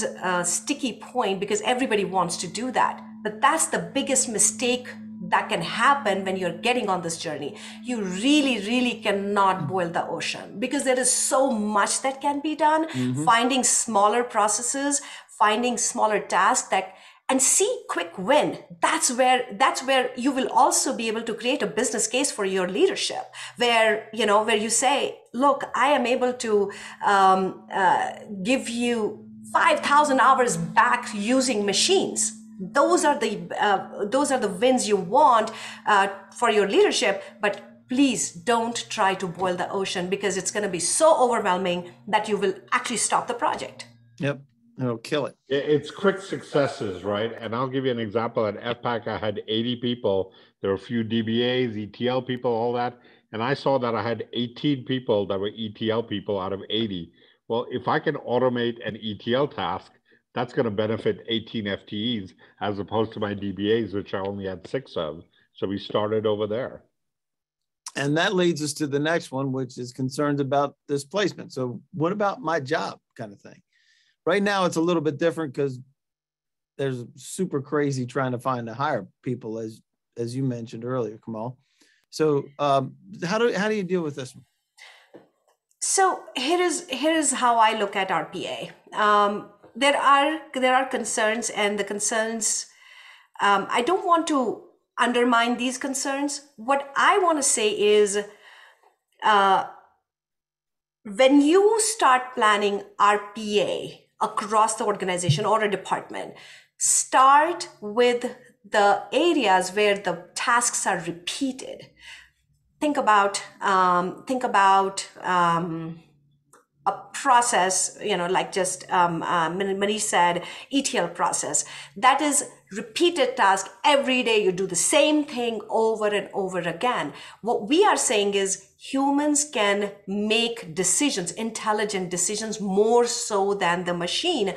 a sticky point because everybody wants to do that. But that's the biggest mistake that can happen when you're getting on this journey. You really, really cannot boil the ocean because there is so much that can be done. Finding smaller processes, finding smaller tasks and see quick win. That's where you will also be able to create a business case for your leadership, where you say, look, I am able to give you 5,000 hours back using machines. Those are the wins you want for your leadership, but please don't try to boil the ocean because it's going to be so overwhelming that you will actually stop the project.
Yep. It'll kill it.
It's quick successes, right? And I'll give you an example. At FPAC, I had 80 people. There were a few DBAs, ETL people, all that. And I saw that I had 18 people that were ETL people out of 80. Well, if I can automate an ETL task, that's going to benefit 18 FTEs as opposed to my DBAs, which I only had 6 of. So we started over there.
And that leads us to the next one, which is concerns about displacement. So what about my job kind of thing? Right now, it's a little bit different because there's super crazy trying to hire people, as you mentioned earlier, Kamal. So how do you deal with this one?
So here is how I look at RPA. There are concerns, and the concerns, I don't want to undermine these concerns. What I want to say is when you start planning RPA across the organization or a department, start with the areas where the tasks are repeated. Think about a process, like just Manish said, ETL process. That is repeated task every day. You do the same thing over and over again. What we are saying is humans can make decisions, intelligent decisions, more so than the machine.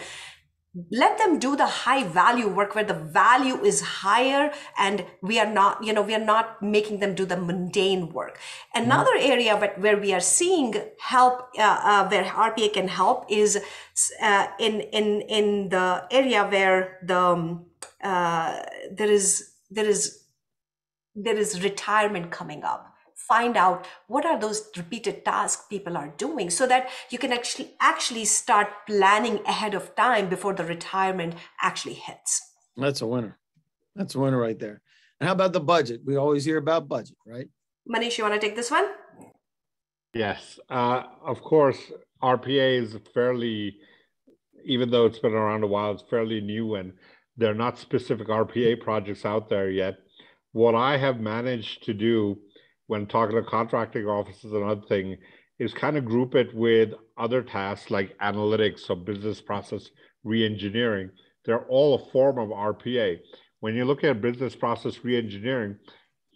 Let them do the high value work where the value is higher, and we are not making them do the mundane work. Another area where we are seeing help, where RPA can help, is in the area where there is retirement coming up. Find out what are those repeated tasks people are doing, so that you can actually start planning ahead of time before the retirement actually hits.
That's a winner. That's a winner right there. And how about the budget? We always hear about budget, right?
Manish, you want to take this one?
Yes, of course, RPA is fairly, even though it's been around a while, it's fairly new, and there are not specific RPA projects out there yet. What I have managed to do when talking to contracting offices and other thing is kind of group it with other tasks like analytics or business process reengineering. They're all a form of RPA. When you look at business process reengineering,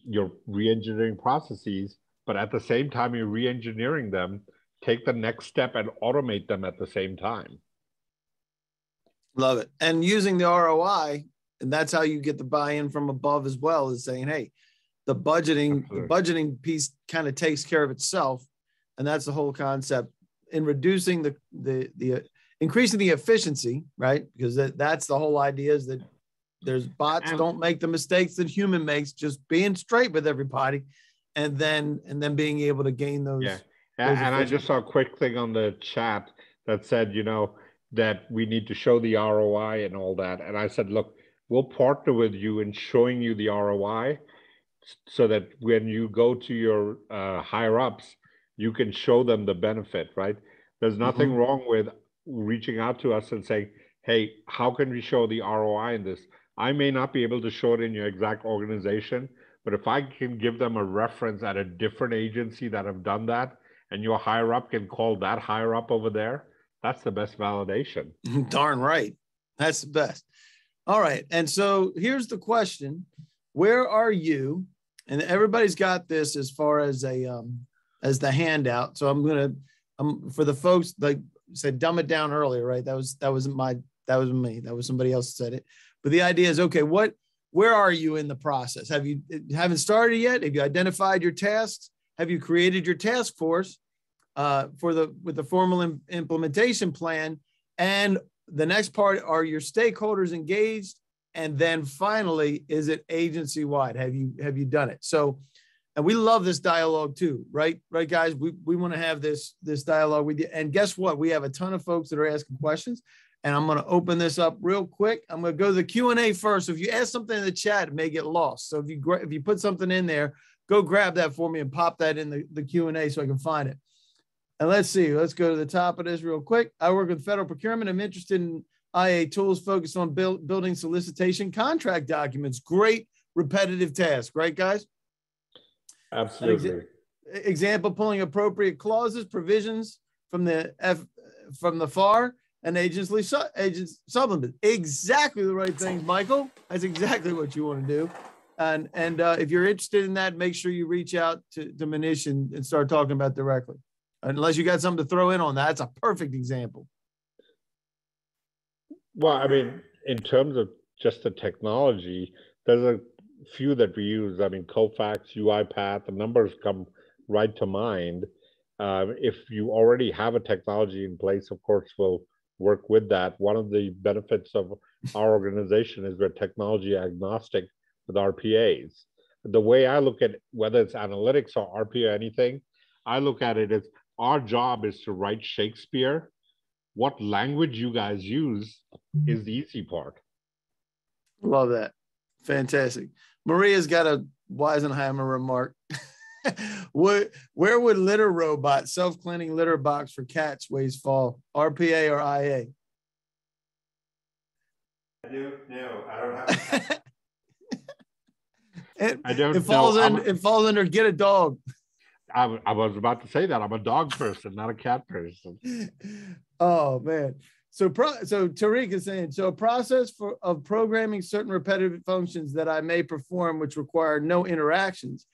you're reengineering processes, but at the same time you're reengineering them, take the next step and automate them at the same time.
Love it. And using the ROI, and that's how you get the buy-in from above as well, is saying, hey, the budgeting piece kind of takes care of itself. And that's the whole concept in reducing the increasing the efficiency, right? Because that's the whole idea, is that there's bots don't make the mistakes that human makes, just being straight with everybody, and then being able to gain those.
Yeah. And I just saw a quick thing on the chat that said, that we need to show the ROI and all that. And I said, look, we'll partner with you in showing you the ROI, so that when you go to your higher ups, you can show them the benefit, right? There's nothing wrong with reaching out to us and saying, hey, how can we show the ROI in this? I may not be able to show it in your exact organization, but if I can give them a reference at a different agency that have done that, and your higher up can call that higher up over there, that's the best validation.
Darn right. That's the best. All right. And so here's the question. Where are you? And everybody's got this as far as as the handout. So I'm for the folks, like said, dumb it down earlier, right? That wasn't me. That was somebody else that said it. But the idea is, okay, where are you in the process? Haven't started yet? Have you identified your tasks? Have you created your task force with the formal implementation plan? And the next part, are your stakeholders engaged? And then finally, is it agency wide? Have you done it? So, and we love this dialogue too, right? Right, guys, we want to have this dialogue with you. And guess what? We have a ton of folks that are asking questions, and I'm going to open this up real quick. I'm going to go to the Q&A first. So if you ask something in the chat, it may get lost. So if you put something in there, go grab that for me and pop that in the Q&A so I can find it. And let's see. Let's go to the top of this real quick. I work with federal procurement. I'm interested in IA tools focused on building solicitation contract documents. Great repetitive task, right, guys?
Absolutely.
Example: pulling appropriate clauses, provisions from the FAR and agents supplement. Exactly the right things, Michael. That's exactly what you want to do. And if you're interested in that, make sure you reach out to Manish and start talking about directly. Unless you got something to throw in on that, that's a perfect example.
Well, I mean, in terms of just the technology, there's a few that we use. I mean, Kofax, UiPath, the numbers come right to mind. If you already have a technology in place, of course, we'll work with that. One of the benefits of our organization is we're technology agnostic with RPAs. The way I look at whether it's analytics or RPA or anything, I look at it as our job is to write Shakespeare. What language you guys use is the easy part.
Love that. Fantastic. Maria's got a Weisenheimer remark. Where would litter robot, self-cleaning litter box for cats waste fall? RPA or IA?
I don't have
it falls under get a dog.
I was about to say that I'm a dog person, not a cat person.
Oh man. So Tariq is saying, so a process of programming certain repetitive functions that I may perform which require no interactions.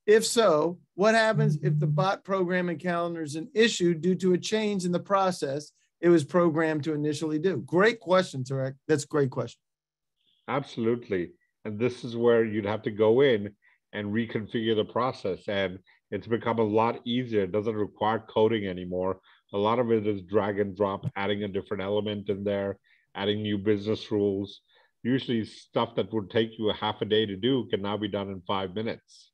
If so, what happens if the bot program encounters an issue due to a change in the process it was programmed to initially do? Great question, Tariq. That's a great question.
Absolutely. And this is where you'd have to go in and reconfigure the process. And it's become a lot easier. It doesn't require coding anymore. A lot of it is drag and drop, adding a different element in there, adding new business rules. Usually stuff that would take you a half a day to do can now be done in 5 minutes.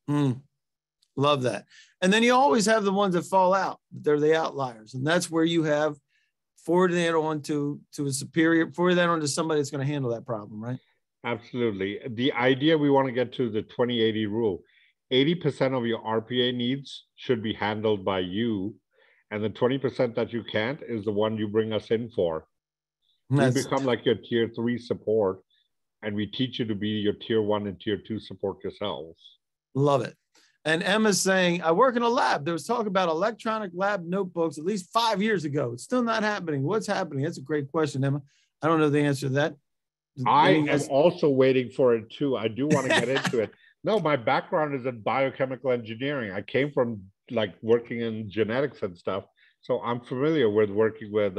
Love that. And then you always have the ones that fall out. They're the outliers. And that's where you have forwarding that on to a superior, forwarding that on to somebody that's going to handle that problem, right?
Absolutely. The idea we want to get to the 20/80 rule. 80% of your RPA needs should be handled by you. And the 20% that you can't is the one you bring us in for. We become like your tier 3 support, and we teach you to be your tier 1 and tier 2 support yourselves.
Love it. And Emma's saying, I work in a lab. There was talk about electronic lab notebooks at least 5 years ago. It's still not happening. What's happening? That's a great question, Emma. I don't know the answer to that.
I am also waiting for it too. I do want to get into it. No, my background is in biochemical engineering. I came from like working in genetics and stuff. So I'm familiar with working with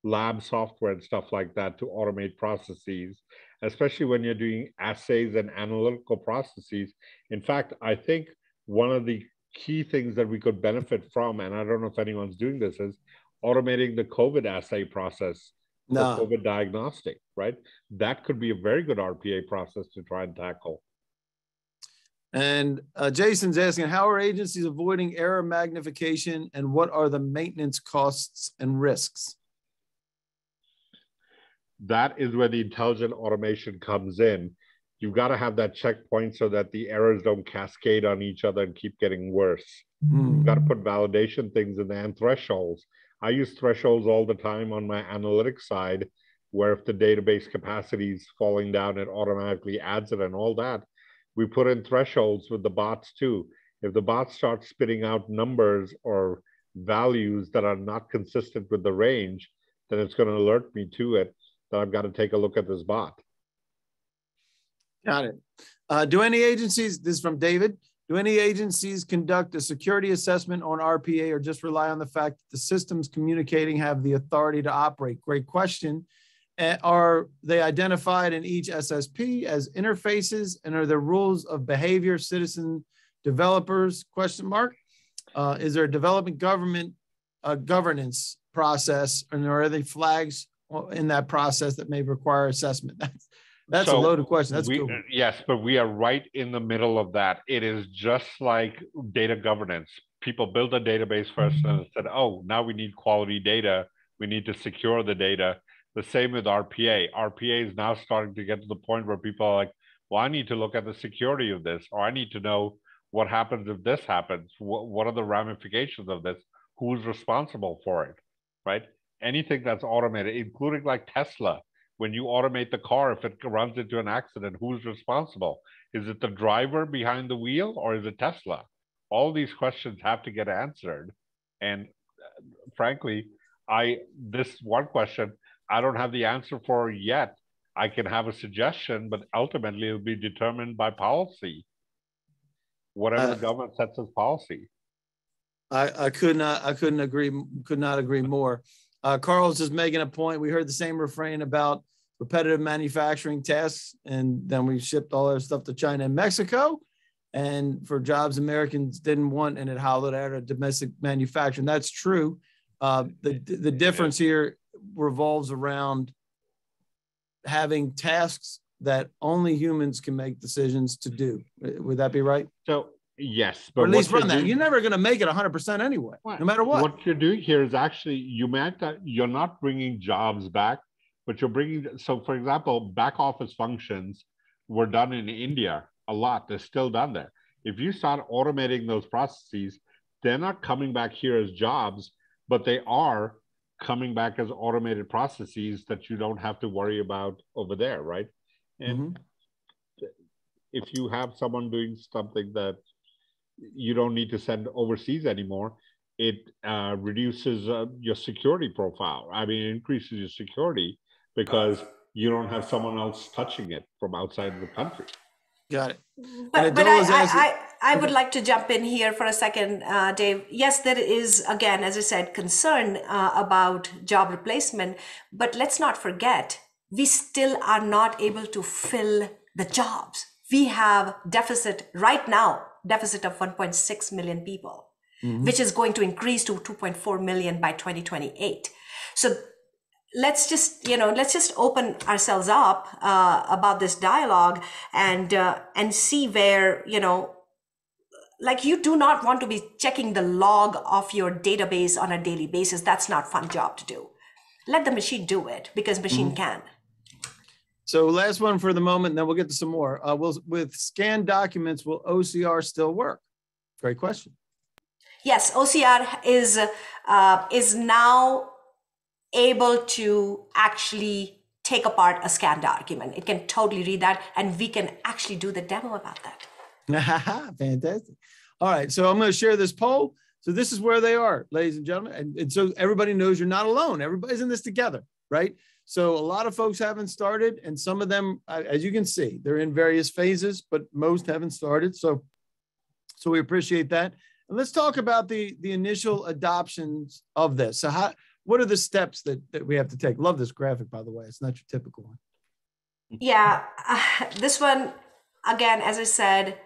lab software and stuff like that to automate processes, especially when you're doing assays and analytical processes. In fact, I think one of the key things that we could benefit from, and I don't know if anyone's doing this, is automating the COVID assay process for COVID diagnostic, right? That could be a very good RPA process to try and tackle.
And Jason's asking, how are agencies avoiding error magnification and what are the maintenance costs and risks?
That is where the intelligent automation comes in. You've got to have that checkpoint so that the errors don't cascade on each other and keep getting worse. You've got to put validation things in there and thresholds. I use thresholds all the time on my analytics side, where if the database capacity is falling down, it automatically adds it and all that. We put in thresholds with the bots too. If the bots start spitting out numbers or values that are not consistent with the range, then it's going to alert me to it that I've got to take a look at this bot.
Got it. Do any agencies, this is from David, do any agencies conduct a security assessment on RPA or just rely on the fact that the systems communicating have the authority to operate? Great question. Are they identified in each SSP as interfaces, and are there rules of behavior, citizen developers, question mark? Is there a development governance process, and are there flags in that process that may require assessment? That's a loaded question. That's cool.
Yes, but we are right in the middle of that. It is just like data governance. People build a database first and said, oh, now we need quality data. We need to secure the data. The same with RPA. RPA is now starting to get to the point where people are like, well, I need to look at the security of this, or I need to know what happens if this happens. What are the ramifications of this? Who's responsible for it, right? Anything that's automated, including like Tesla. When you automate the car, if it runs into an accident, who's responsible? Is it the driver behind the wheel or is it Tesla? All these questions have to get answered. And frankly, this one question, I don't have the answer for yet. I can have a suggestion, but ultimately it'll be determined by policy. Whatever the government sets as policy.
I could not agree more. Carl's just making a point. We heard the same refrain about repetitive manufacturing tasks, and then we shipped all our stuff to China and Mexico, and for jobs Americans didn't want, and it hollowed out our domestic manufacturing. That's true. The difference here revolves around having tasks that only humans can make decisions to do. Would that be right?
So yes, but
or at least run that. You're never going to make it 100% anyway, no matter what.
What you're doing here is actually, you're not bringing jobs back, but you're bringing, so for example, back office functions were done in India a lot. They're still done there. If you start automating those processes, they're not coming back here as jobs, but they are coming back as automated processes that you don't have to worry about over there, right? And if you have someone doing something that you don't need to send overseas anymore, it reduces your security profile. I mean, it increases your security because you don't have someone else touching it from outside of the country.
Got it.
But I would like to jump in here for a second, Dave. Yes, there is, again, as I said, concern about job replacement, but let's not forget, we still are not able to fill the jobs. We have deficit right now, deficit of 1.6 million people, which is going to increase to 2.4 million by 2028. So let's just open ourselves up about this dialogue and see where, like, you do not want to be checking the log of your database on a daily basis. That's not a fun job to do. Let the machine do it, because machine can.
So last one for the moment, and then we'll get to some more. With scanned documents, will OCR still work? Great question.
Yes, OCR is now able to actually take apart a scanned document. It can totally read that, and we can actually do the demo about that.
Fantastic. All right, so I'm going to share this poll. So this is where they are, ladies and gentlemen. And so everybody knows you're not alone. Everybody's in this together, right? So a lot of folks haven't started, and some of them, as you can see, they're in various phases, but most haven't started. So we appreciate that. And let's talk about the initial adoptions of this. So what are the steps that we have to take? Love this graphic, by the way. It's not your typical one.
Yeah, this one, again, as I said,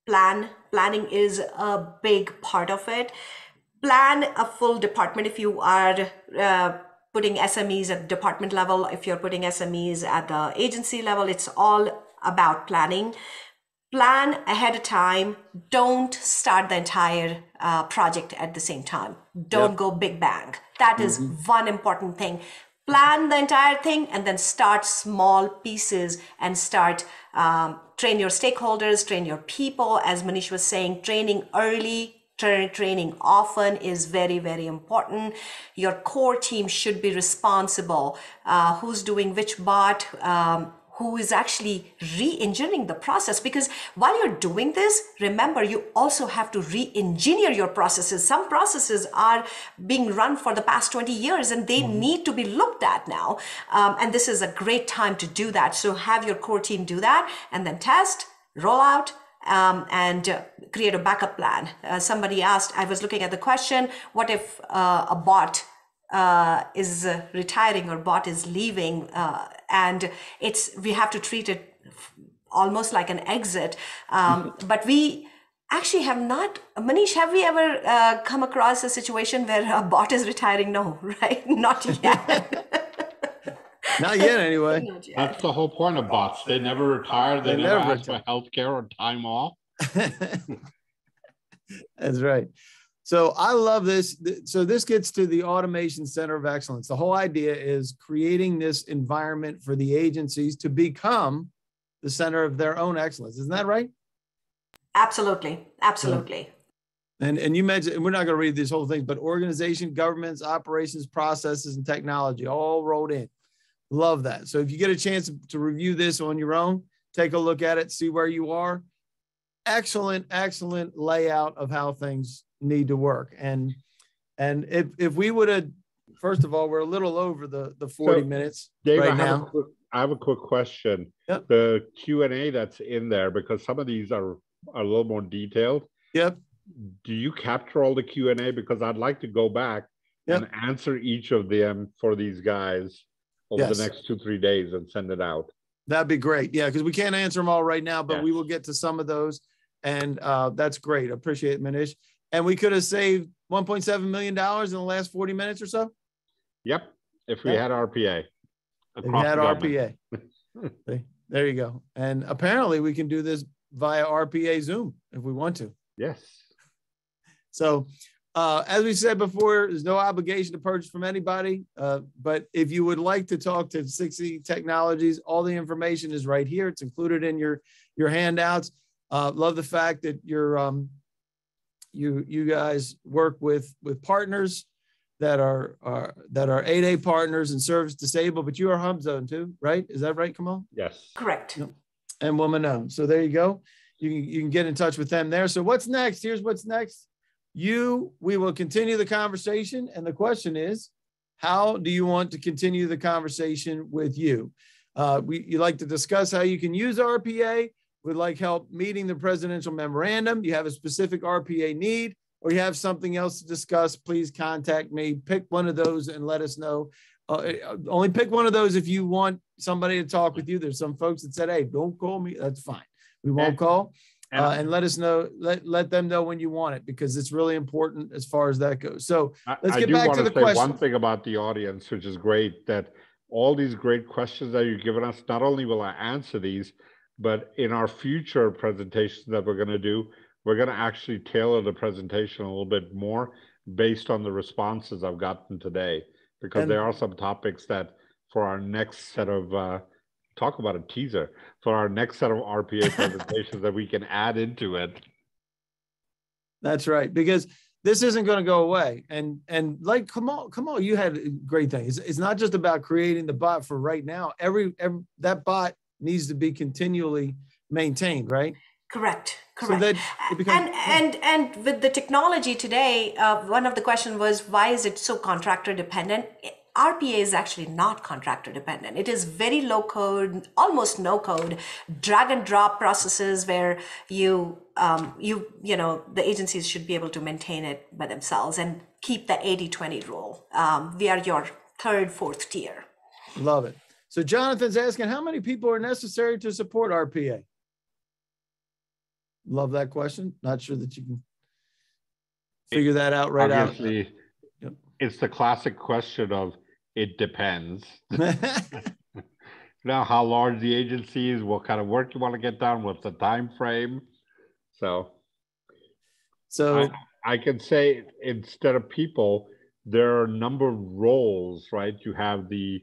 planning is a big part of it. Plan a full department if you are putting SMEs at department level, if you're putting SMEs at the agency level. It's all about planning. Plan ahead of time. Don't start the entire project at the same time. Don't go big bang. That is one important thing. Plan the entire thing and then start small pieces and start train your stakeholders, train your people. As Manish was saying, training early, training often is very, very important. Your core team should be responsible. Who's doing which bot, who is actually re-engineering the process. Because while you're doing this, remember, you also have to re-engineer your processes. Some processes are being run for the past 20 years and they need to be looked at now. And this is a great time to do that. So have your core team do that and then test, roll out, and create a backup plan. Somebody asked, I was looking at the question, what if a bot is retiring or bot is leaving, and we have to treat it almost like an exit. But we actually have not, Manish, have we ever come across a situation where a bot is retiring? No, right? Not yet.
Not yet, anyway.
Not yet.
That's the whole point of bots. They never retire. They never ask for healthcare or time off.
That's right. So I love this. So this gets to the Automation Center of Excellence. The whole idea is creating this environment for the agencies to become the center of their own excellence. Isn't that right?
Absolutely. Absolutely.
And you mentioned, and we're not going to read these whole things, but organization, governments, operations, processes, and technology all rolled in. Love that. So if you get a chance to review this on your own, take a look at it, see where you are. Excellent, excellent layout of how things need to work. And if we would have, first of all, we're a little over the 40 minutes
Dave,
right now.
I have a quick question.
Yep.
The Q&A that's in there, because some of these are a little more detailed.
Yep.
Do you capture all the Q&A? Because I'd like to go back and answer each of them for these guys over the next 2-3 days and send it out.
That'd be great. Yeah, because we can't answer them all right now, but we will get to some of those. And that's great. Appreciate it, Manish. And we could have saved $1.7 million in the last 40 minutes or so?
Yep, if we had RPA.
If we had RPA. There you go. And apparently we can do this via RPA Zoom if we want to.
Yes.
So as we said before, there's no obligation to purchase from anybody. But if you would like to talk to 60 Technologies, all the information is right here. It's included in your handouts. Love the fact that you guys work with partners that are 8A partners and service disabled, but you are hub zone too, right? Is that right, Kamal?
Yes.
Correct.
Yep. And woman owned. So there you go. You can get in touch with them there. So what's next? Here's what's next. We will continue the conversation. And the question is, how do you want to continue the conversation with you? You like to discuss how you can use RPA, would like help meeting the presidential memorandum, you have a specific RPA need, or you have something else to discuss, please contact me. Pick one of those and let us know. Only pick one of those if you want somebody to talk with you. There's some folks that said, hey, don't call me. That's fine. We won't call. And let us know, let them know when you want it, because it's really important as far as that goes. So let's get back to the question.
One thing about the audience, which is great, that all these great questions that you've given us, not only will I answer these, but in our future presentations that we're going to do, we're going to actually tailor the presentation a little bit more based on the responses I've gotten today, because there are some topics that for our next set of, talk about a teaser, for our next set of RPA presentations that we can add into it.
That's right, because this isn't going to go away. And like, come on, you had a great thing. It's not just about creating the bot for right now. Every that bot needs to be continually maintained, right?
Correct.
So that it becomes,
and with the technology today, one of the questions was, why is it so contractor dependent? RPA is actually not contractor dependent. It is very low code, almost no code, drag and drop processes where the agencies should be able to maintain it by themselves and keep the 80-20 rule. We are your third, fourth tier.
Love it. So Jonathan's asking, how many people are necessary to support RPA? Love that question. Not sure that you can figure that out right out.
Obviously, it's the classic question of, it depends. Now, how large the agency is, what kind of work you want to get done, what's the time frame. So I can say, instead of people, there are a number of roles, right? You have the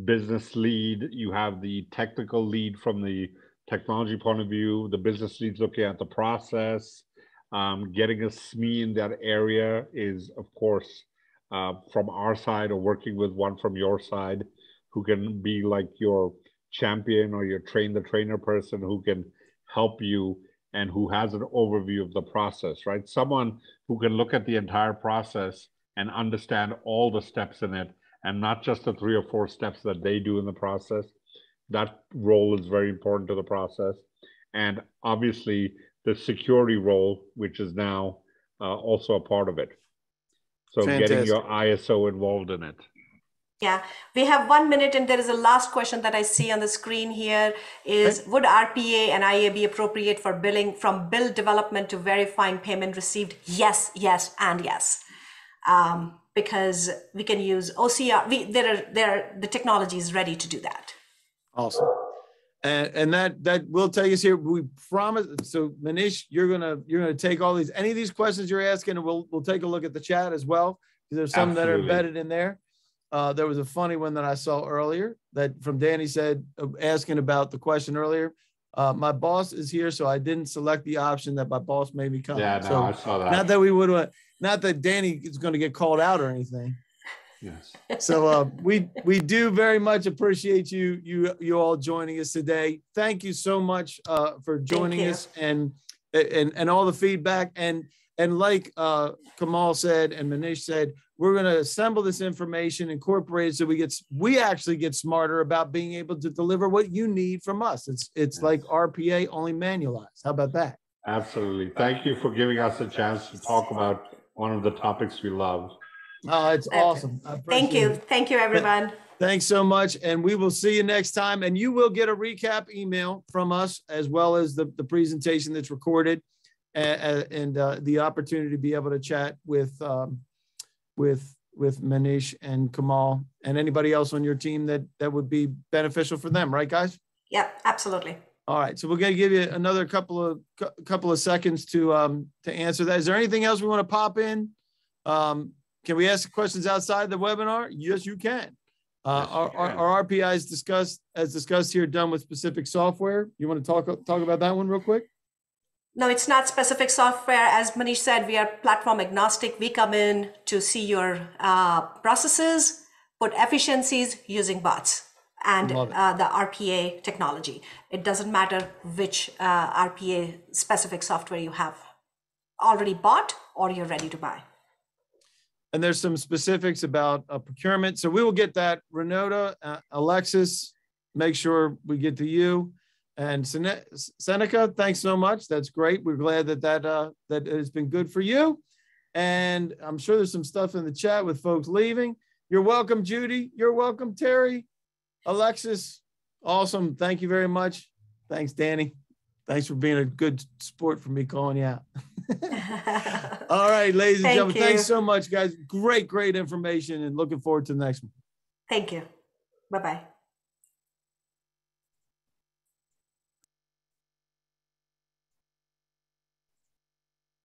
business lead, you have the technical lead from the technology point of view, the business lead's looking at the process. Getting a SME in that area is, of course, from our side, or working with one from your side who can be like your champion or your train the trainer person who can help you and who has an overview of the process, right? Someone who can look at the entire process and understand all the steps in it, and not just the 3 or 4 steps that they do in the process. That role is very important to the process. And obviously the security role, which is now also a part of it. So
Fantastic.
Getting your ISO involved in it.
Yeah, we have 1 minute, and there is a last question that I see on the screen here is, would RPA and IA be appropriate for billing from bill development to verifying payment received? Yes, yes, and yes. Because we can use OCR. The technology is ready to do that.
Awesome. And that will take us here. We promise. So Manish, you're gonna take all these, any of these questions you're asking, and we'll take a look at the chat as well, because there's some that are embedded in there. There was a funny one that I saw earlier that from Danny said, asking about the question earlier. My boss is here, so I didn't select the option that my boss made me come.
Yeah, no,
so
I saw that.
Not that Danny is going to get called out or anything.
Yes.
So we do very much appreciate you all joining us today. Thank you so much for joining us and all the feedback. And like Kamal said and Manish said, we're going to assemble this information, incorporate it, so we actually get smarter about being able to deliver what you need from us. It's like RPA, only manualized. How about that?
Absolutely. Thank you for giving us a chance to talk about one of the topics we love.
Oh, it's awesome.
Thank you. Thank you, everyone.
Thanks so much. And we will see you next time. And you will get a recap email from us, as well as the presentation that's recorded and the opportunity to be able to chat with Manish and Kamal and anybody else on your team that would be beneficial for them. Right, guys?
Yeah, absolutely.
All right. So we're going to give you another couple of seconds to answer that. Is there anything else we want to pop in? Can we ask questions outside the webinar? Yes, you can. Our RPI is discussed here, done with specific software. You want to talk about that one real quick?
No, it's not specific software. As Manish said, we are platform agnostic. We come in to see your processes, put efficiencies using bots and the RPA technology. It doesn't matter which RPA specific software you have already bought or you're ready to buy.
And there's some specifics about procurement. So we will get that. Renata, Alexis, make sure we get to you. And Seneca, thanks so much. That's great. We're glad that that has been good for you. And I'm sure there's some stuff in the chat with folks leaving. You're welcome, Judy. You're welcome, Terry. Alexis, awesome. Thank you very much. Thanks, Danny. Thanks for being a good sport for me calling you out. All right, ladies and gentlemen, thanks so much, guys. Great information and looking forward to the next one.
Thank you. Bye-bye.